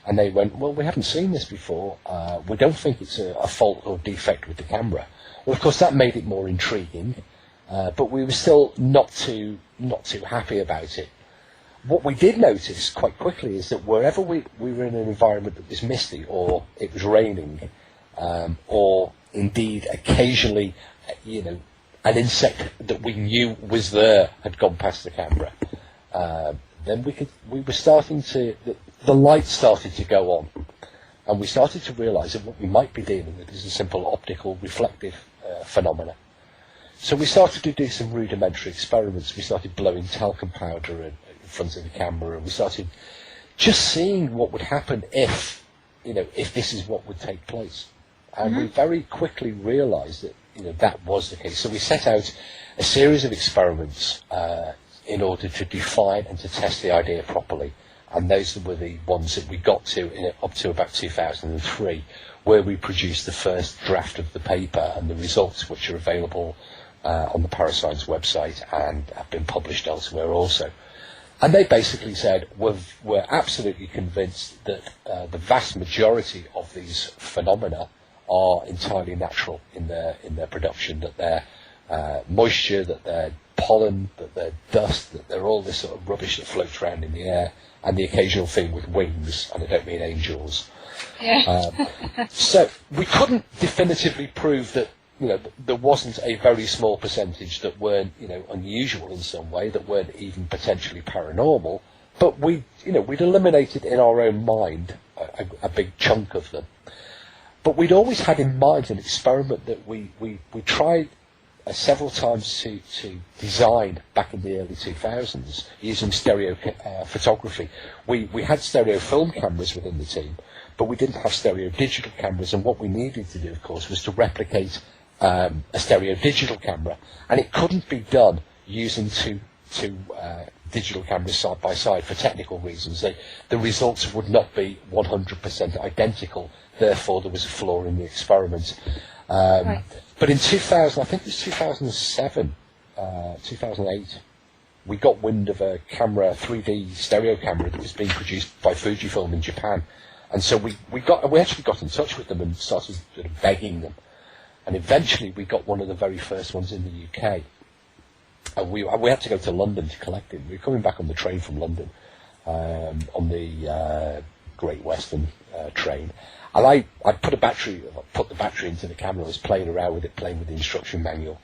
And they went, "Well, we haven't seen this before. We don't think it's a fault or defect with the camera." Well, of course, that made it more intriguing, but we were still not too happy about it. What we did notice quite quickly is that wherever we were in an environment that was misty, or it was raining, or indeed occasionally an insect that we knew was there had gone past the camera, then we were starting to, the light started to go on, and we started to realise that what we might be dealing with is a simple optical reflective phenomena. So we started to do some rudimentary experiments. We started blowing talcum powder in front of the camera, and we started just seeing what would happen if this is what would take place. And we very quickly realised that that was the case. So we set out a series of experiments in order to define and to test the idea properly. And those were the ones that we got to up to about 2003, where we produced the first draft of the paper and the results, which are available on the Parascience website and have been published elsewhere also. And they basically said we're absolutely convinced that the vast majority of these phenomena are entirely natural in their production, that they're moisture, that they're pollen, that they're dust, that they're all this sort of rubbish that floats around in the air, and the occasional thing with wings, and I don't mean angels. Yeah. So we couldn't definitively prove that there wasn't a very small percentage that weren't unusual in some way, that weren't even potentially paranormal, but we'd eliminated in our own mind a big chunk of them. But we'd always had in mind an experiment that we tried several times to design back in the early 2000s using stereo photography. We had stereo film cameras within the team, but we didn't have stereo digital cameras, and what we needed to do, of course, was to replicate a stereo digital camera, and it couldn't be done using two digital cameras side by side for technical reasons. The results would not be 100% identical, therefore there was a flaw in the experiment. Right. But in 2000, I think it was 2007, 2008, we got wind of a camera, 3D stereo camera that was being produced by Fujifilm in Japan, and so we actually got in touch with them and started sort of begging them, and eventually we got one of the very first ones in the UK. And we had to go to London to collect it. We were coming back on the train from London, on the Great Western train. And I put the battery into the camera. I was playing around with it, playing with the instruction manual.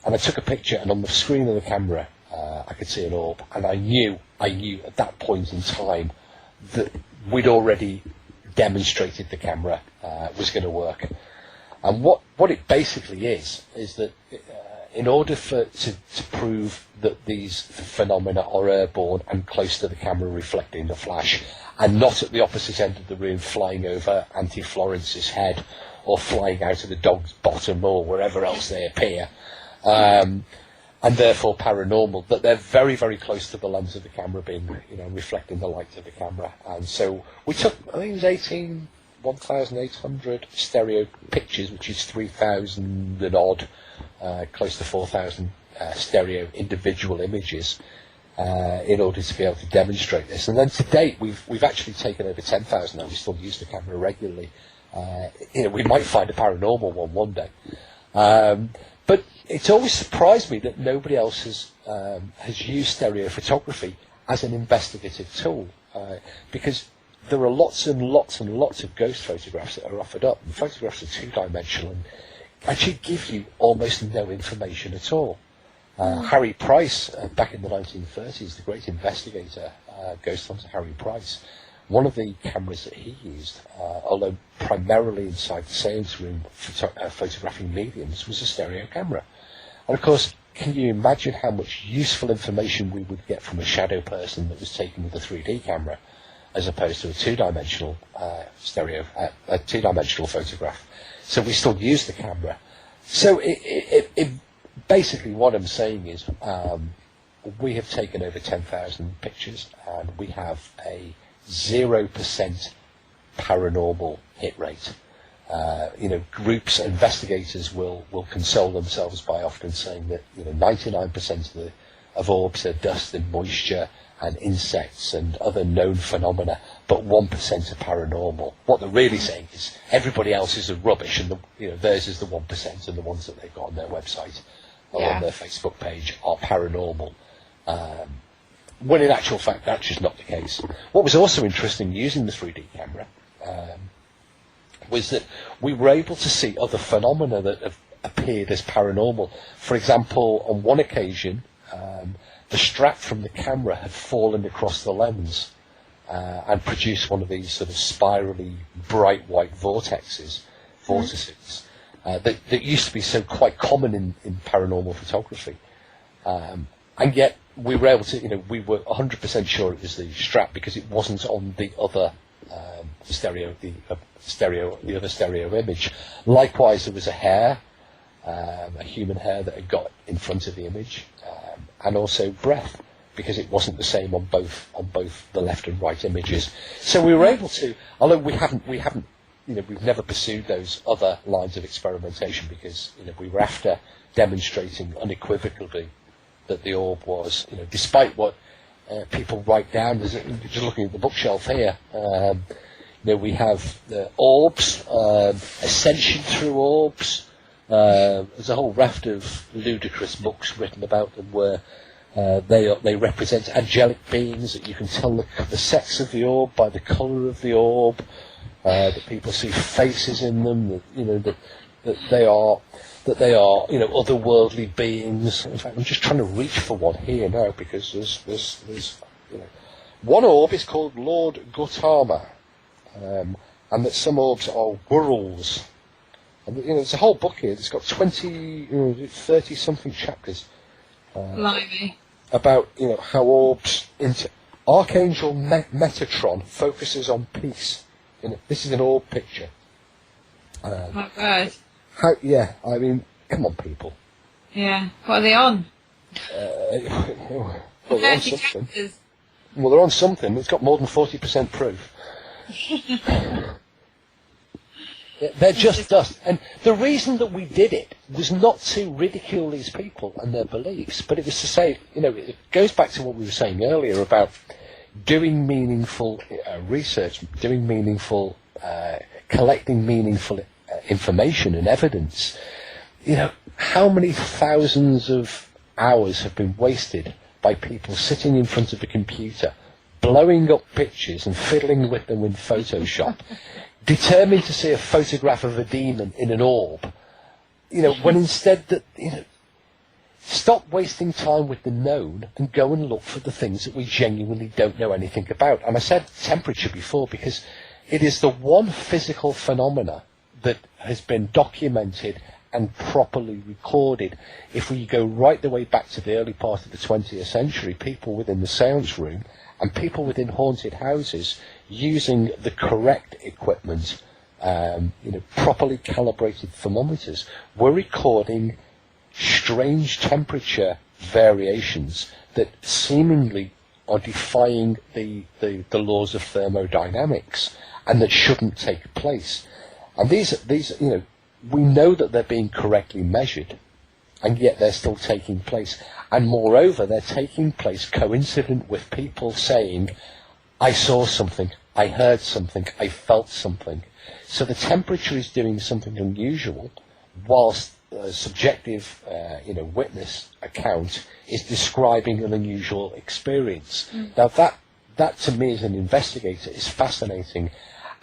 And I took a picture, and on the screen of the camera, I could see an orb. And I knew at that point in time that we'd already demonstrated the camera was going to work. And what it basically is that in order to prove that these phenomena are airborne and close to the camera reflecting the flash, and not at the opposite end of the room flying over Auntie Florence's head or flying out of the dog's bottom or wherever else they appear, and therefore paranormal, that they're very, very close to the lens of the camera being, reflecting the light of the camera. And so we took, I think it was 1,800 stereo pictures, which is 3,000 and odd, close to 4,000 stereo individual images, in order to be able to demonstrate this. And then to date, we've actually taken over 10,000, and we still use the camera regularly. We might find a paranormal one day. But it's always surprised me that nobody else has used stereo photography as an investigative tool, because there are lots and lots and lots of ghost photographs that are offered up. The photographs are two-dimensional and actually give you almost no information at all. Harry Price, back in the 1930s, the great investigator, ghost hunter Harry Price, one of the cameras that he used, although primarily inside the seance room photographing mediums, was a stereo camera. And of course, can you imagine how much useful information we would get from a shadow person that was taken with a 3D camera, as opposed to a two-dimensional a two-dimensional photograph? So we still use the camera. So it basically what I'm saying is we have taken over 10,000 pictures, and we have a 0% paranormal hit rate. Groups, investigators will console themselves by often saying that 99% of orbs are dust and moisture and insects and other known phenomena, but 1% are paranormal. What they're really saying is everybody else is rubbish, and theirs is the 1%, and the ones that they've got on their website or on their Facebook page are paranormal. When in actual fact, that's just not the case. What was also interesting using the 3D camera was that we were able to see other phenomena that have appeared as paranormal. For example, on one occasion, the strap from the camera had fallen across the lens and produced one of these sort of spirally bright white vortices that used to be so quite common in paranormal photography. And yet we were able to, we were 100% sure it was the strap because it wasn't on the other the other stereo image. Likewise, there was a hair, a human hair that had got in front of the image, and also breath, because it wasn't the same on both the left and right images. So we were able to, although we've never pursued those other lines of experimentation because we were after demonstrating unequivocally that the orb was, despite what people write down, just looking at the bookshelf here, we have the orbs, ascension through orbs. There's a whole raft of ludicrous books written about them where they represent angelic beings that you can tell the sex of the orb by the colour of the orb. That people see faces in them. That they are otherworldly beings. In fact, I'm just trying to reach for one here now because there's one orb is called Lord Gautama, and that some orbs are whirls. And there's a whole book here. It's got 30 something chapters about how orbs Archangel Metatron focuses on peace. This is an orb picture. Oh, God. I mean, come on, people. Yeah. What are they on? Well, they're on something. Well, they're on something. It's got more than 40% proof. They're just dust. And the reason that we did it was not to ridicule these people and their beliefs, but it was to say, it goes back to what we were saying earlier about doing meaningful research, doing meaningful, collecting meaningful information and evidence. How many thousands of hours have been wasted by people sitting in front of a computer, blowing up pictures and fiddling with them in Photoshop, determined to see a photograph of a demon in an orb, when instead that, stop wasting time with the known and go and look for the things that we genuinely don't know anything about. And I said temperature before because it is the one physical phenomena that has been documented and properly recorded. If we go right the way back to the early part of the 20th century, people within the seance room and people within haunted houses using the correct equipment, properly calibrated thermometers, were recording strange temperature variations that seemingly are defying the laws of thermodynamics and that shouldn't take place. And these we know that they're being correctly measured, and yet they're still taking place. And moreover, they're taking place coincident with people saying, I saw something, I heard something, I felt something. So the temperature is doing something unusual, whilst a subjective, witness account is describing an unusual experience. Now that to me as an investigator is fascinating.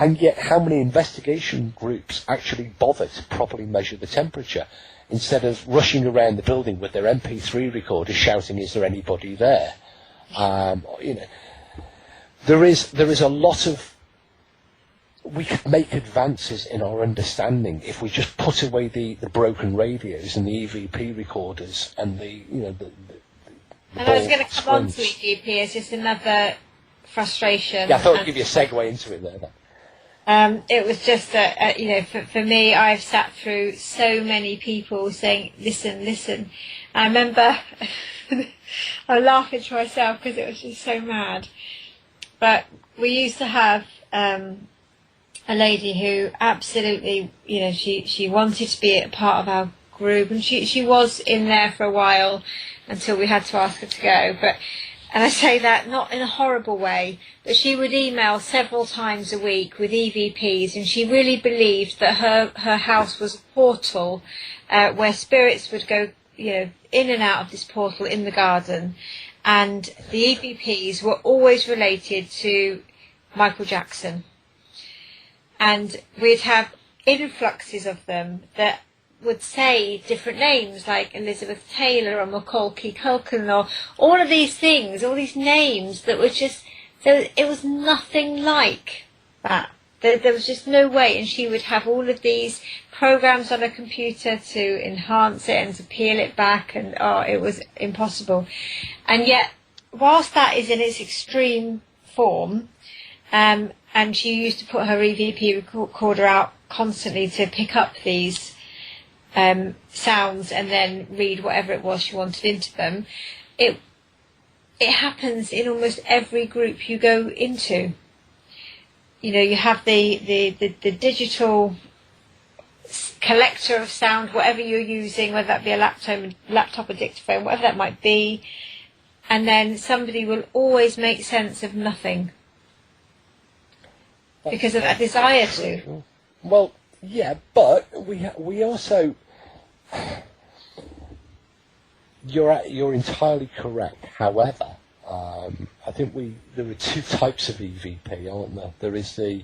And yet how many investigation groups actually bother to properly measure the temperature instead of rushing around the building with their MP3 recorders shouting, is there anybody there? There is a lot of, we could make advances in our understanding if we just put away the broken radios and the EVP recorders and the I was going to come on to EVP as just another frustration. Yeah, I thought I'd give you a segue into it there. It was just that, for me, I've sat through so many people saying, listen. I remember I'm laughing to myself because it was just so mad. But we used to have a lady who absolutely, she wanted to be a part of our group, and she was in there for a while until we had to ask her to go. And I say that not in a horrible way, but she would email several times a week with EVPs, and she really believed that her house was a portal where spirits would go, in and out of this portal in the garden. And the EVPs were always related to Michael Jackson. And we'd have influxes of them that would say different names like Elizabeth Taylor or Macaulay Culkin or all of these things, all these names that were just, it was nothing like that. There was just no way, and she would have all of these programs on a computer to enhance it and to peel it back, and it was impossible. And yet, whilst that is in its extreme form, and she used to put her EVP recorder out constantly to pick up these sounds and then read whatever it was she wanted into them, it happens in almost every group you go into. You know, you have the digital collector of sound, whatever you're using, whether that be a laptop, a dictaphone, whatever that might be, and then somebody will always make sense of nothing because of that desire to. Well, yeah, but we also. You're entirely correct. However, I think there are two types of EVP, aren't there? There is the,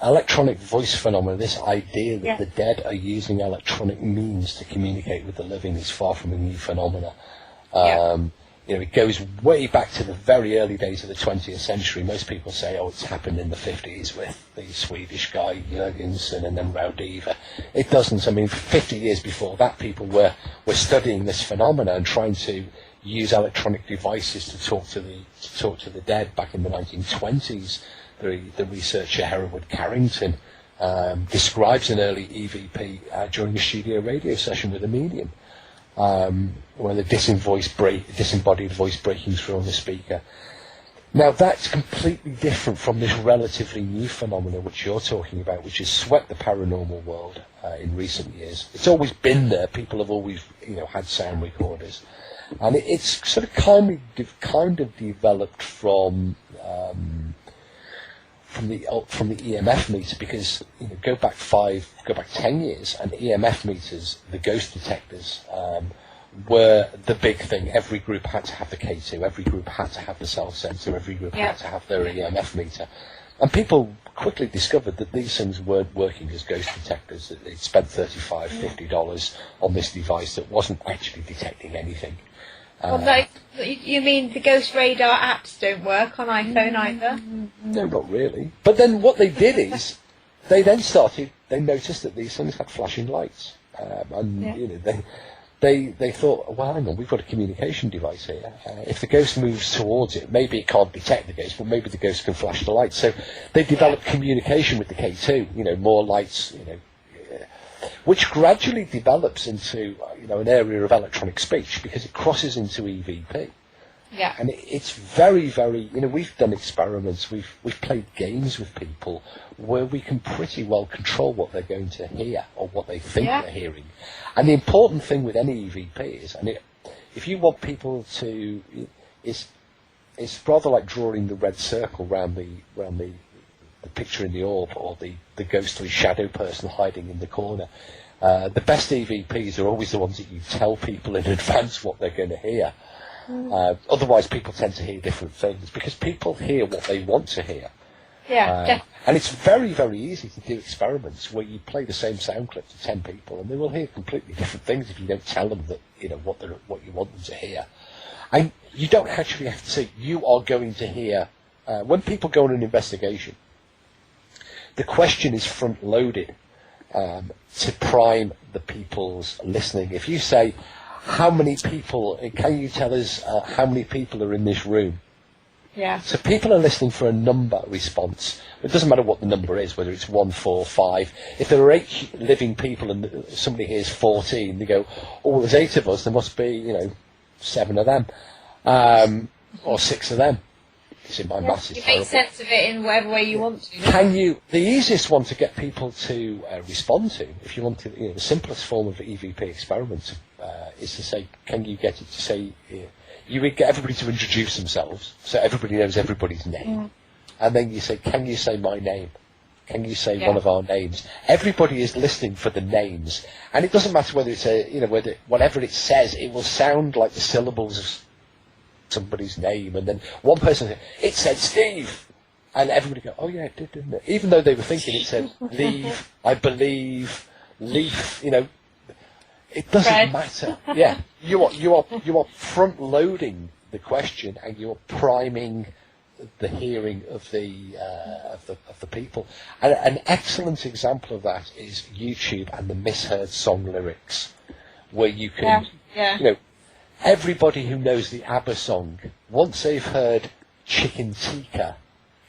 electronic voice phenomenon. This idea that the dead are using electronic means to communicate with the living is far from a new phenomena. It goes way back to the very early days of the 20th century. Most people say, it's happened in the 50s with the Swedish guy Jürgensen and then Raudiva. It doesn't. I mean, 50 years before that, people were studying this phenomena and trying to use electronic devices to talk to the dead. Back in the 1920s, the researcher Hereward Carrington describes an early EVP during a studio radio session with a medium, where the disembodied voice breaking through on the speaker. Now that's completely different from this relatively new phenomenon which you're talking about, which has swept the paranormal world in recent years. It's always been there. People have always, had sound recorders, and it's sort of kind of developed from the EMF meter, because go back 10 years, and EMF meters, the ghost detectors, were the big thing. Every group had to have the K2, every group had to have the cell sensor, every group had to have their EMF meter. And people quickly discovered that these things weren't working as ghost detectors, that they'd spent $35, $50 on this device that wasn't actually detecting anything. You mean the ghost radar apps don't work on iPhone either? No, not really. But then what they did is, they noticed that these things had flashing lights. They thought, well, hang on, we've got a communication device here. If the ghost moves towards it, maybe it can't detect the ghost, but maybe the ghost can flash the lights. So they developed communication with the K2, more lights, which gradually develops into, an area of electronic speech, because it crosses into EVP. Yeah. And it's very, very, we've done experiments, we've played games with people where we can pretty well control what they're going to hear or what they think they're hearing. And the important thing with any EVP is, if you want people to, it's rather like drawing the red circle round the picture in the orb, or the ghostly shadow person hiding in the corner. The best EVPs are always the ones that you tell people in advance what they're going to hear. Otherwise, people tend to hear different things, because people hear what they want to hear. And it's very, very easy to do experiments where you play the same sound clip to 10 people, and they will hear completely different things if you don't tell them that what you want them to hear. And you don't actually have to say you are going to hear. When people go on an investigation, the question is front-loaded to prime the people's listening. If you say, how many people, can you tell us how many people are in this room? Yeah. So people are listening for a number response. It doesn't matter what the number is, whether it's 1, 4, 5. If there are 8 living people and somebody hears 14, they go, oh, there's 8 of us, there must be, 7 of them, or 6 of them. It's in my maths. You make sense of it in whatever way you want to. The easiest one to get people to respond to, if you want to, the simplest form of EVP experiment is to say, can you get it to say, you would get everybody to introduce themselves, so everybody knows everybody's name. And then you say, can you say my name? Can you say one of our names? Everybody is listening for the names. And it doesn't matter whether it's whatever it says, it will sound like the syllables of somebody's name. And then one person said, it said Steve. And everybody go, oh yeah, it did, didn't it? Even though they were thinking it said leave, I believe, leaf, It doesn't Fred. matter. Yeah, you are front loading the question, and you're priming the hearing of the people. And an excellent example of that is YouTube and the misheard song lyrics, where you can, everybody who knows the ABBA song, once they've heard Chicken Tikka,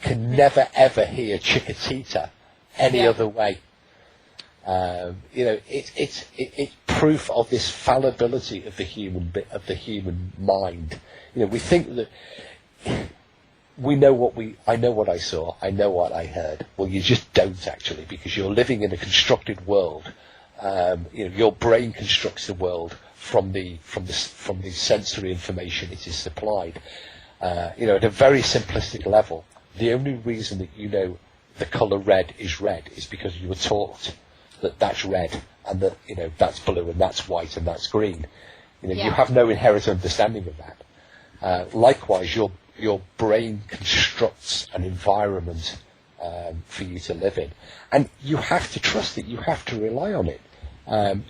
can never ever hear Chickatita any other way. It's proof of this fallibility of the human mind. We think that I know what I saw, I know what I heard. Well, you just don't actually, because you're living in a constructed world. Your brain constructs the world from the sensory information it is supplied. At a very simplistic level, the only reason that you know the colour red is because you were taught that that's red, and that that's blue, and that's white, and that's green. You have no inherent understanding of that. Likewise, your brain constructs an environment for you to live in, and you have to trust it. You have to rely on it.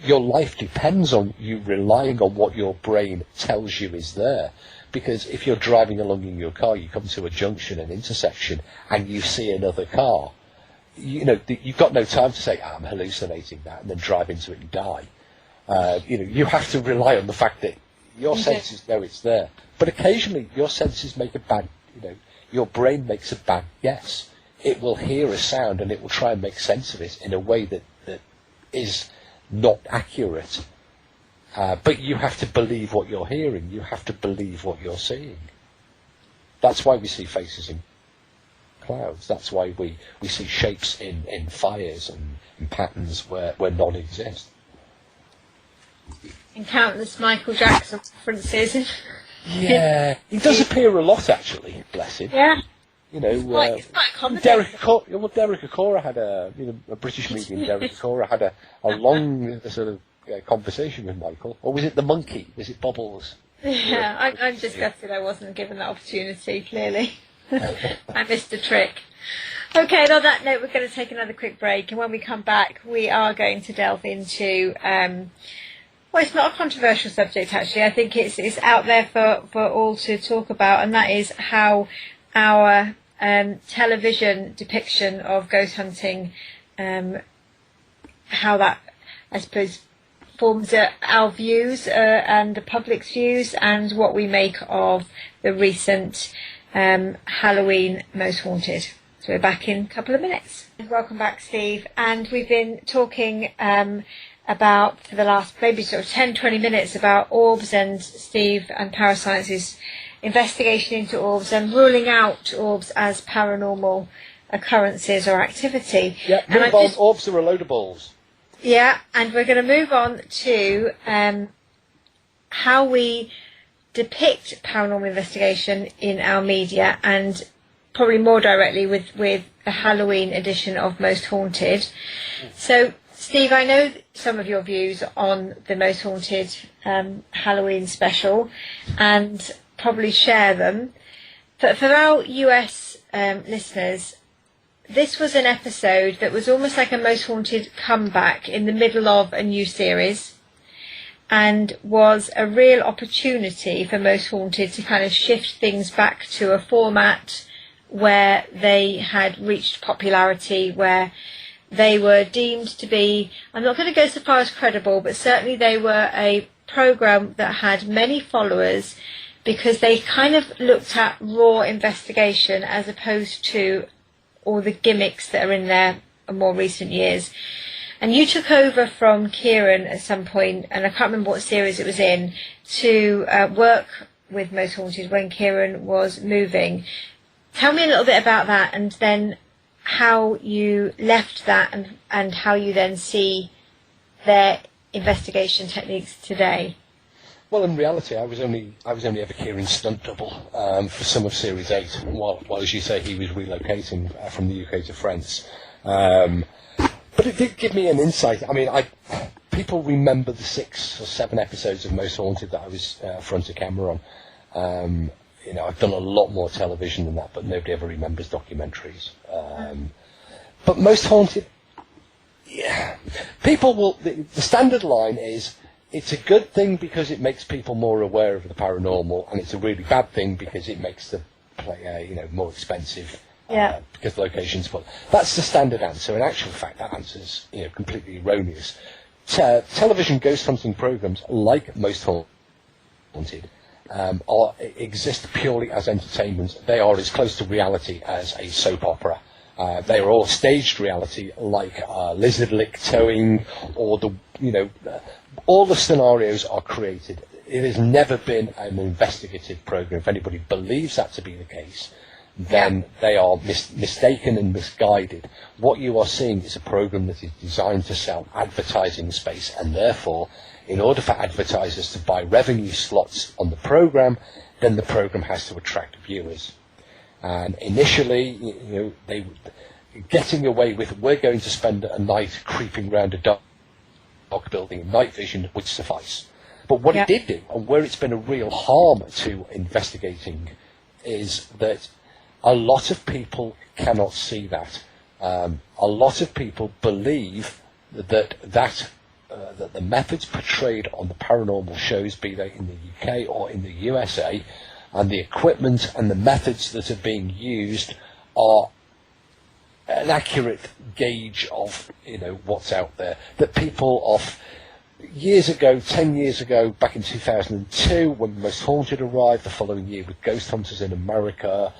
Your life depends on you relying on what your brain tells you is there. Because if you're driving along in your car, you come to a junction, an intersection, and you see another car, you've got no time to say, I'm hallucinating that, and then drive into it and die. You have to rely on the fact that your senses know it's there. But occasionally, your senses make your brain makes a bad guess. It will hear a sound, and it will try and make sense of it in a way that is not accurate. But you have to believe what you're hearing. You have to believe what you're seeing. That's why we see faces in clouds. That's why we see shapes in fires and in patterns where none exist. And countless Michael Jackson references. Yeah, he does appear a lot, actually. Bless him. Yeah. It's quite common. Derek Acora had a British comedian. Derek Acora had a long sort of conversation with Michael, or was it the monkey? Was it Bubbles? Yeah, I'm just gutted I wasn't given that opportunity. Clearly, I missed a trick. Okay, and on that note, we're going to take another quick break, and when we come back, we are going to delve into. Well, it's not a controversial subject actually. I think it's out there for all to talk about, and that is how our television depiction of ghost hunting, how that, I suppose, forms our views and the public's views, and what we make of the recent Halloween Most Haunted. So we're back in a couple of minutes. Welcome back, Steve. And we've been talking about, for the last maybe sort of 10-20 minutes, about orbs, and Steve and Parascience's investigation into orbs and ruling out orbs as paranormal occurrences or activity. Yeah, move on. Orbs are a load of balls. Yeah, and we're going to move on to how we depict paranormal investigation in our media, and probably more directly with the Halloween edition of Most Haunted. So, Steve, I know some of your views on the Most Haunted Halloween special, and probably share them. But for our US listeners, this was an episode that was almost like a Most Haunted comeback in the middle of a new series, and was a real opportunity for Most Haunted to kind of shift things back to a format where they had reached popularity, where they were deemed to be, I'm not going to go so far as credible, but certainly they were a program that had many followers, because they kind of looked at raw investigation as opposed to all the gimmicks that are in there in more recent years. And you took over from Kieran at some point, and I can't remember what series it was in, to work with Most Haunted when Kieran was moving. Tell me a little bit about that, and then how you left that, and how you then see their investigation techniques today. Well, in reality, I was only ever Kieran's stunt double for some of Series 8, while as you say, he was relocating from the UK to France. But it did give me an insight. I mean, people remember the 6 or 7 episodes of Most Haunted that I was front of camera on. I've done a lot more television than that, but nobody ever remembers documentaries. But Most Haunted, yeah, people will. The standard line is, it's a good thing because it makes people more aware of the paranormal, and it's a really bad thing because it makes the play, more expensive. Because locations full. That's the standard answer. In actual fact, that answer's completely erroneous. Television ghost hunting programs, like most haunted, exist purely as entertainment. They are as close to reality as a soap opera. They are all staged reality, like lizard lick towing, or all the scenarios are created. It has never been an investigative program. If anybody believes that to be the case, then they are mistaken and misguided. What you are seeing is a program that is designed to sell advertising space, and therefore, in order for advertisers to buy revenue slots on the program, then the program has to attract viewers. And initially, they getting away with, we're going to spend a night creeping around a dark building in night vision would suffice. But what it did do, and where it's been a real harm to investigating, is that a lot of people cannot see that. A lot of people believe that the methods portrayed on the paranormal shows, be they in the UK or in the USA, and the equipment and the methods that are being used are an accurate gauge of what's out there. That people of years ago, 10 years ago, back in 2002, when Most Haunted arrived, the following year with Ghost Hunters in America,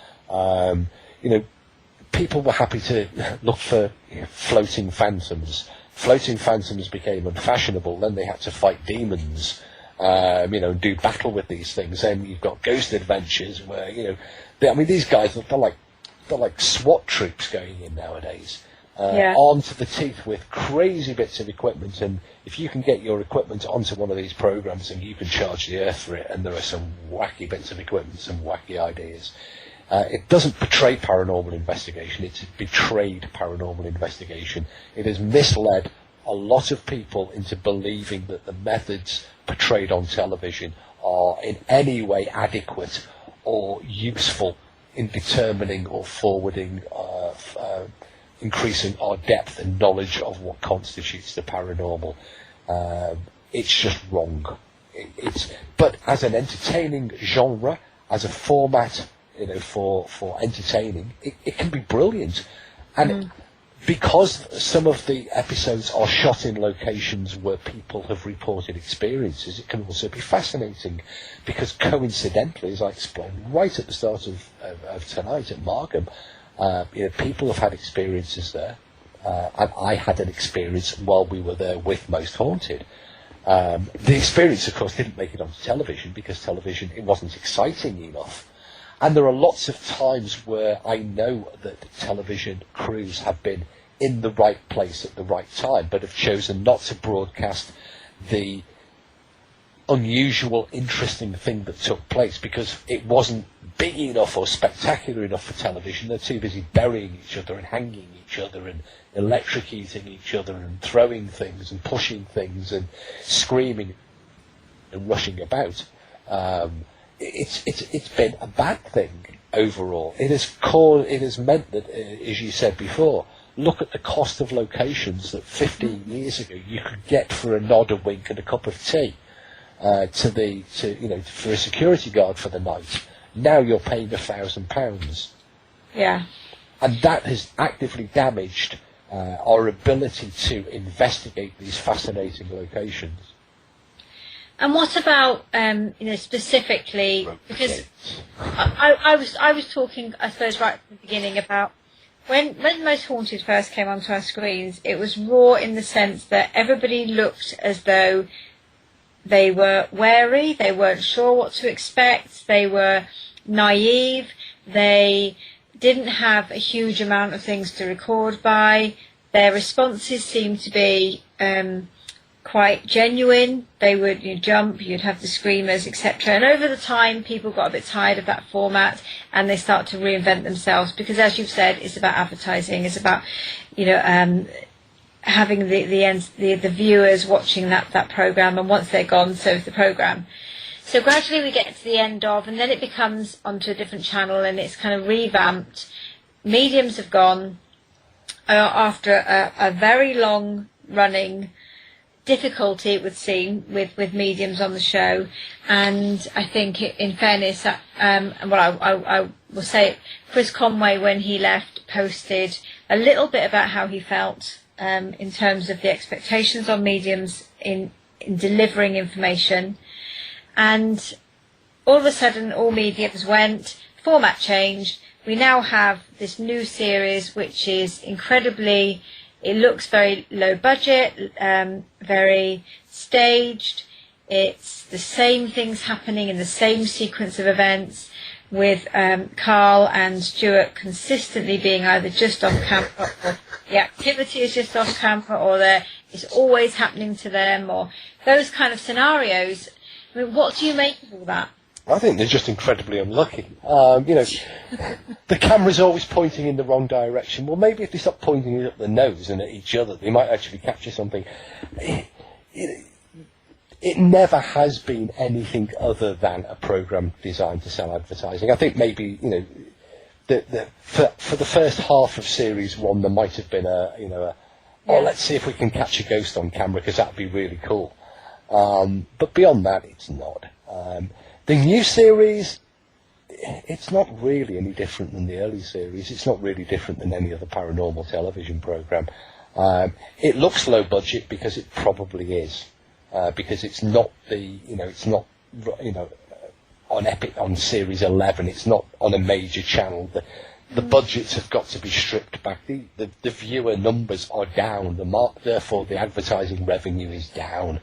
people were happy to look for floating phantoms. Floating phantoms became unfashionable. Then they had to fight demons, do battle with these things. Then you've got ghost adventures where these guys they're like SWAT troops going in nowadays. Armed to the teeth with crazy bits of equipment, and if you can get your equipment onto one of these programs, and you can charge the earth for it, and there are some wacky bits of equipment, some wacky ideas. It doesn't portray paranormal investigation, it's betrayed paranormal investigation. It has misled a lot of people into believing that the methods portrayed on television are in any way adequate or useful in determining or forwarding, increasing our depth and knowledge of what constitutes the paranormal. It's just wrong. But as an entertaining genre, as a format, for entertaining, it can be brilliant. And because some of the episodes are shot in locations where people have reported experiences, it can also be fascinating, because coincidentally, as I explained right at the start of tonight at Magnum, people have had experiences there, and I had an experience while we were there with Most Haunted. The experience, of course, didn't make it onto television, because television, it wasn't exciting enough. And there are lots of times where I know that television crews have been in the right place at the right time, but have chosen not to broadcast the unusual, interesting thing that took place, because it wasn't big enough or spectacular enough for television. They're too busy burying each other and hanging each other and electrocuting each other and throwing things and pushing things and screaming and rushing about. It's been a bad thing overall. It has meant that, as you said before, look at the cost of locations that 15 years ago you could get for a nod, a wink, and a cup of tea for a security guard for the night. Now you're paying £1,000. Yeah. And that has actively damaged our ability to investigate these fascinating locations. And what about, specifically, because I was talking, I suppose, right at the beginning about when Most Haunted first came onto our screens, it was raw in the sense that everybody looked as though they were wary, they weren't sure what to expect, they were naive, they didn't have a huge amount of things to record by, their responses seemed to be quite genuine. They would jump, you'd have the screamers, etc. And over the time, people got a bit tired of that format, and they start to reinvent themselves, because, as you've said, it's about advertising. It's about having the viewers watching that program, and once they're gone, so is the program. So gradually we get to the end of, and then it becomes onto a different channel, and it's kind of revamped. Mediums have gone after a very long running difficulty, it would seem, with mediums on the show. And I think, in fairness, I will say it, Chris Conway, when he left, posted a little bit about how he felt in terms of the expectations on mediums in delivering information. And all of a sudden, all mediums went, format changed. We now have this new series, which is incredibly, it looks very low budget, very staged. It's the same things happening in the same sequence of events, with Carl and Stuart consistently being either just off camera, or the activity is just off camera, or it's always happening to them, or those kind of scenarios. I mean, what do you make of all that? I think they're just incredibly unlucky. The camera's always pointing in the wrong direction. Well, maybe if they stop pointing it up the nose and at each other, they might actually capture something. It never has been anything other than a program designed to sell advertising. I think maybe, for the first half of Series 1, there might have been let's see if we can catch a ghost on camera, because that'd be really cool. But beyond that, it's not. The new series, it's not really any different than the early series. It's not really different than any other paranormal television program. It looks low budget because it probably is, because it's not on Series 11. It's not on a major channel. The budgets have got to be stripped back. The viewer numbers are down. Therefore, the advertising revenue is down.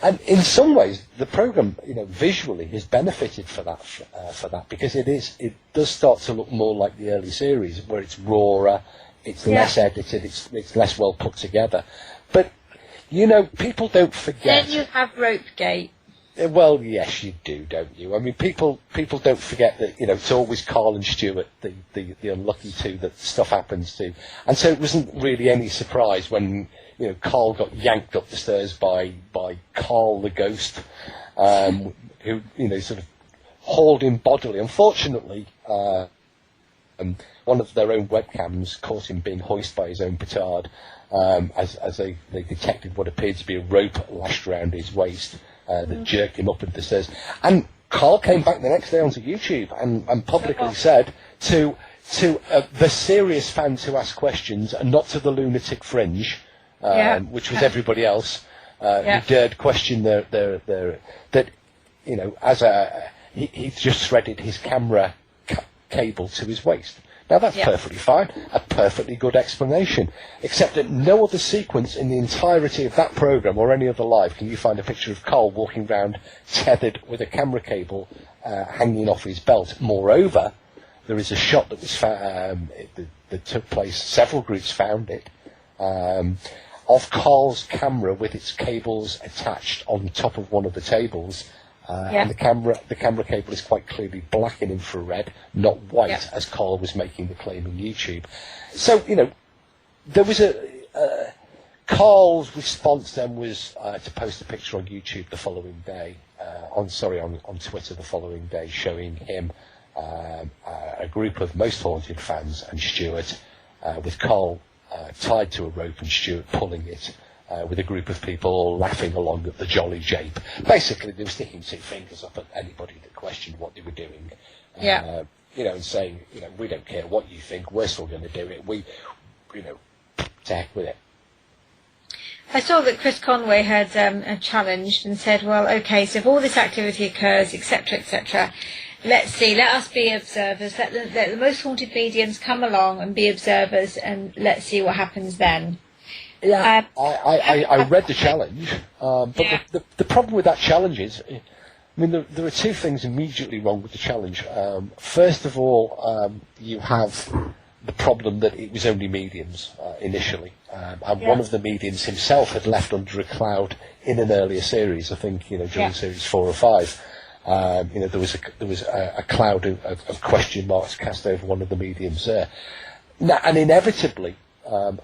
And in some ways, the program, visually has benefited for that, because it does start to look more like the early series, where it's rawer, it's less edited, it's less well put together. But people don't forget. Then you have Ropegate. Well, yes, you do, don't you? I mean, people don't forget that it's always Carl and Stuart, the unlucky two that stuff happens to, and so it wasn't really any surprise when Carl got yanked up the stairs by Carl the ghost, who sort of hauled him bodily. Unfortunately, one of their own webcams caught him being hoisted by his own petard, as they detected what appeared to be a rope lashed around his waist that jerked him up into the stairs. And Carl came back the next day onto YouTube and publicly said to the serious fans who ask questions, and not to the lunatic fringe, which was everybody else, who dared question he just threaded his camera cable to his waist. Now that's perfectly fine, a perfectly good explanation, except that no other sequence in the entirety of that programme or any other live can you find a picture of Carl walking around tethered with a camera cable hanging off his belt. Moreover, there is a shot that was that took place, several groups found it, of Carl's camera with its cables attached on top of one of the tables. And the camera cable is quite clearly black in infrared, not white, as Carl was making the claim on YouTube. So, there was Carl's response then was to post a picture on YouTube the following day, on Twitter the following day, showing him a group of Most Haunted fans and Stuart, with Carl tied to a rope and Stuart pulling it, with a group of people all laughing along at the jolly jape. Basically, they were sticking two fingers up at anybody that questioned what they were doing. And saying, we don't care what you think, we're still going to do it. To heck with it. I saw that Chris Conway had challenged and said, well, okay, so if all this activity occurs, etc., let us be observers. Let the Most Haunted mediums come along and be observers, and let's see what happens then. Yeah, I read the challenge, but the problem with that challenge is, there are two things immediately wrong with the challenge. First of all, you have the problem that it was only mediums initially, and one of the mediums himself had left under a cloud in an earlier series. I think during series 4 or 5. There was a cloud of question marks cast over one of the mediums there. Now, and inevitably,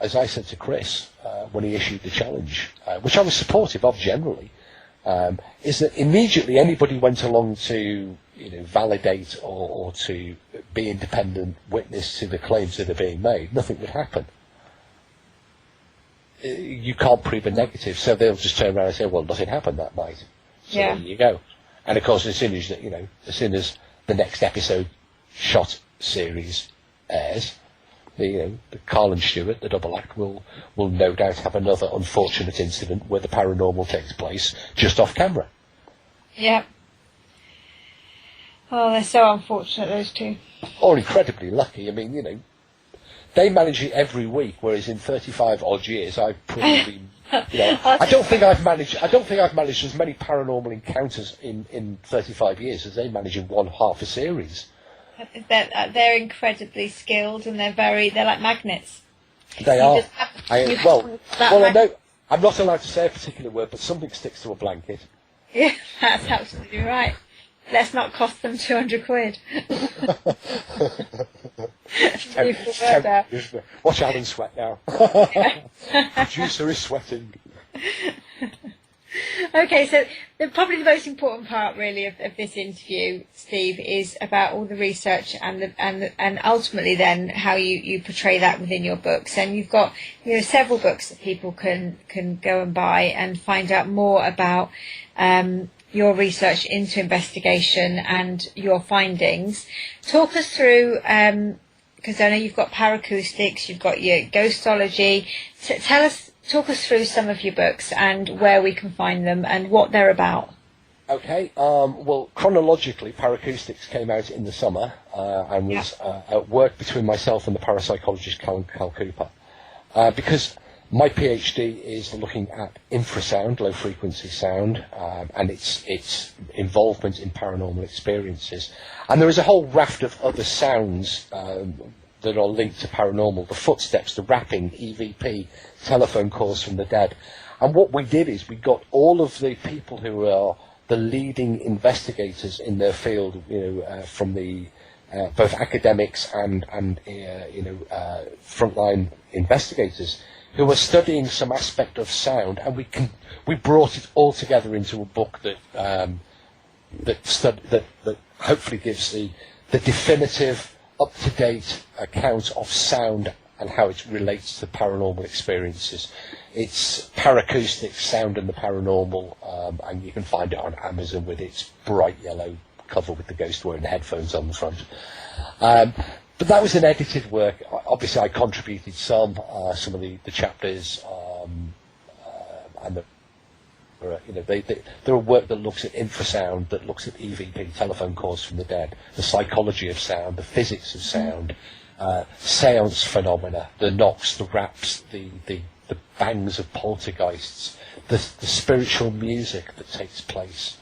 as I said to Chris when he issued the challenge, which I was supportive of generally, is that immediately anybody went along to validate or to be independent witness to the claims that are being made, nothing would happen. you can't prove a negative, so they'll just turn around and say, well, nothing happened that night. So Yeah. there you go. And of course, as soon as the next episode shot series airs, the Carl and Stewart, the double act, will no doubt have another unfortunate incident where the paranormal takes place just off camera. Yeah. Oh, they're so unfortunate, those two. Or incredibly lucky. I mean, they manage it every week, whereas in 35 odd years, I've probably, I don't think I've managed as many paranormal encounters in 35 years as they manage in one half a series. They're incredibly skilled, and they're like magnets. They You are. just have- I you have know. that I'm not allowed to say a particular word, but something sticks to a blanket. Yeah, that's absolutely right. Let's not cost them 200 quid. Watch Alan sweat now. Producer is sweating. Okay, so probably the most important part, really, of this interview, Steve, is about all the research and ultimately then how you portray that within your books. And you've got several books that people can go and buy and find out more about your research into investigation and your findings. Talk us through, because I know you've got Paracoustics, you've got your Ghostology. Talk us through some of your books and where we can find them and what they're about. Okay, well, chronologically, Paracoustics came out in the summer and was at work between myself and the parapsychologist Cal Cooper. Because my PhD is looking at infrasound, low-frequency sound, and its involvement in paranormal experiences. And there is a whole raft of other sounds that are linked to paranormal: the footsteps, the rapping, EVP, telephone calls from the dead. And what we did is we got all of the people who are the leading investigators in their field, from the both academics and frontline investigators who were studying some aspect of sound, and we brought it all together into a book that hopefully gives the definitive, up-to-date account of sound and how it relates to paranormal experiences. It's Paracoustics, Sound and the Paranormal, and you can find it on Amazon with its bright yellow cover with the ghost wearing the headphones on the front. But that was an edited work. Obviously, I contributed some of the chapters, and there are work that looks at infrasound, that looks at EVP, telephone calls from the dead, the psychology of sound, the physics of sound, seance phenomena, the knocks, the raps, the bangs of poltergeists, the spiritual music that takes place,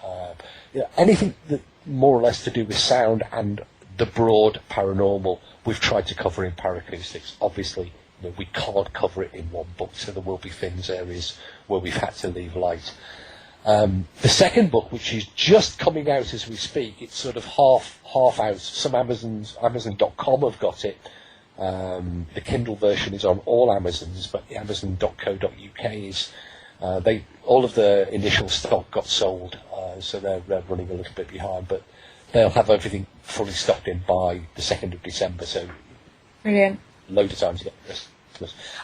anything that more or less to do with sound and the broad paranormal we've tried to cover in Paracoustics. Obviously, we can't cover it in one book, so there will be areas where we've had to leave light. The second book, which is just coming out as we speak, it's sort of half out. Some Amazon.com have got it. The Kindle version is on all Amazons, but the Amazon.co.uk is all of the initial stock got sold, so they're running a little bit behind, but they'll have everything fully stocked in by the 2nd of December, so Brilliant. loads of time to get this.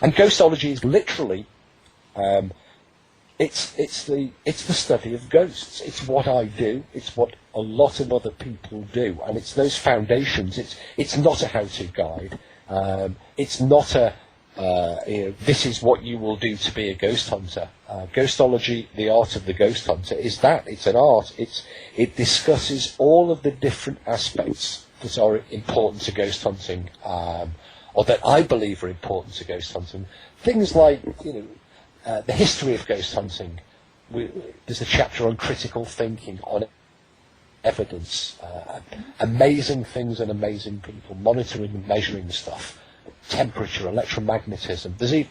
And Ghostology is literally, it's the study of ghosts. It's what I do. It's what a lot of other people do, and it's those foundations. It's not a how-to guide. It's not this is what you will do to be a ghost hunter. Ghostology, the art of the ghost hunter, is that. It's an art. It discusses all of the different aspects that are important to ghost hunting, or that I believe are important to ghost hunting. Things like, the history of ghost hunting. There's a chapter on critical thinking, on evidence, amazing things and amazing people, monitoring and measuring stuff, temperature, electromagnetism. There's even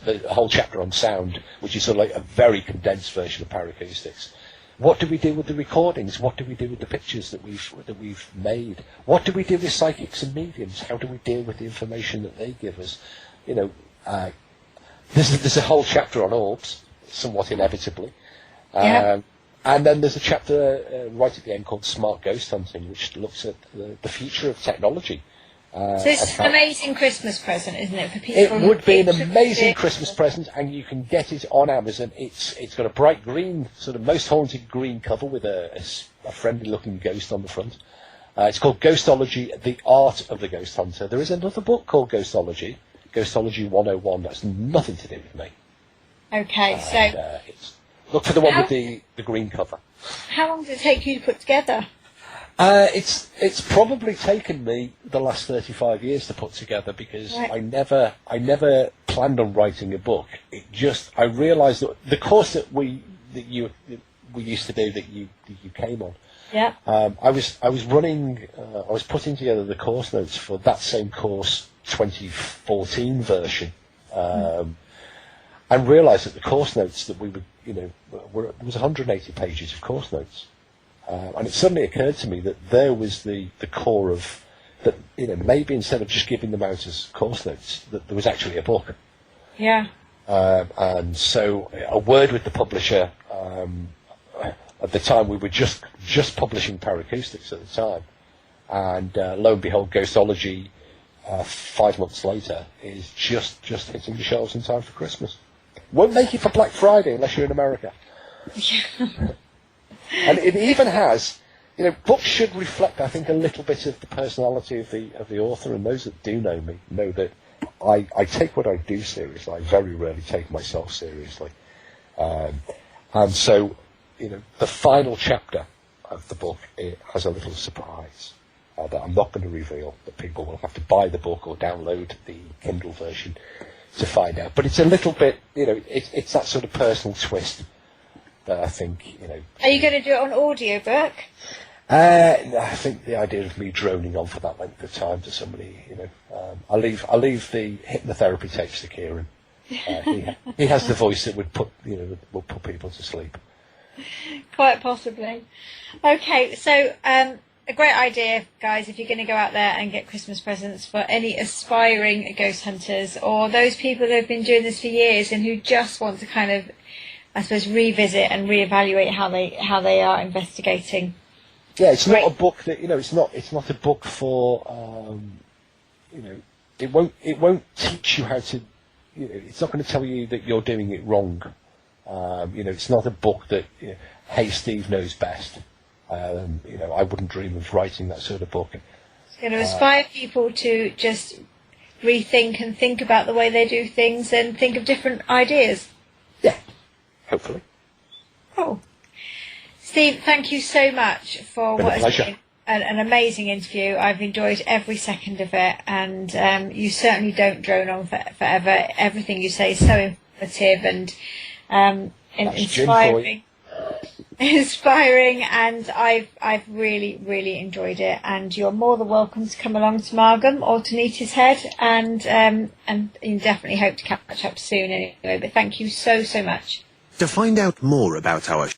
a whole chapter on sound, which is sort of like a very condensed version of Paracoustics. What do we do with the recordings? What do we do with the pictures that we've made? What do we do with psychics and mediums? How do we deal with the information that they give us? There's a whole chapter on orbs, somewhat inevitably. And then there's a chapter right at the end called Smart Ghost Hunting, which looks at the future of technology. So it's an amazing Christmas present, isn't it, for people? It would be an amazing Christmas present, and you can get it on Amazon. It's got a bright green, sort of most haunted green cover with a friendly-looking ghost on the front. It's called Ghostology, The Art of the Ghost Hunter. There is another book called Ghostology 101. That's nothing to do with me. Okay, so look for the one with the green cover. How long does it take you to put together? It's probably taken me the last 35 years to put together, because Right. I never planned on writing a book. I realised that the course that we used to do, that you came on. Yeah. I was running. I was putting together the course notes for that same course 2014 version, and realised that the course notes that we would, there was 180 pages of course notes, and it suddenly occurred to me that there was the core of that. Maybe instead of just giving them out as course notes, that there was actually a book. Yeah. And so a word with the publisher. At the time, we were just publishing Paracoustics at the time, and lo and behold, Ghostology, 5 months later, is just hitting the shelves in time for Christmas. Won't make it for Black Friday unless you're in America. And it even has, books should reflect, I think, a little bit of the personality of the author, and those that do know me know that I take what I do seriously. I very rarely take myself seriously, and so. The final chapter of the book, it has a little surprise that I'm not going to reveal, that people will have to buy the book or download the Kindle version to find out. But it's a little bit, it's that sort of personal twist that I think, Are you going to do it on audiobook? I think the idea of me droning on for that length of time to somebody, I'll leave the hypnotherapy tapes to Kieran. He has the voice that would put people to sleep. Quite possibly. Okay, so a great idea, guys, if you're going to go out there and get Christmas presents for any aspiring ghost hunters, or those people who have been doing this for years and who just want to kind of, I suppose, revisit and reevaluate how they are investigating. Yeah, it's not a book that it's not a book for it won't teach you how to. It's not going to tell you that you're doing it wrong. It's not a book that, hey, Steve knows best. I wouldn't dream of writing that sort of book. It's going to inspire people to just rethink and think about the way they do things and think of different ideas. Yeah, hopefully. Cool. Steve, thank you so much for Been a what has pleasure. been an amazing interview. I've enjoyed every second of it, and you certainly don't drone on forever. Everything you say is so informative and inspiring, and I've really enjoyed it. And you're more than welcome to come along to Margam or to Neaty's Head, and you definitely hope to catch up soon anyway. But thank you so much. To find out more about our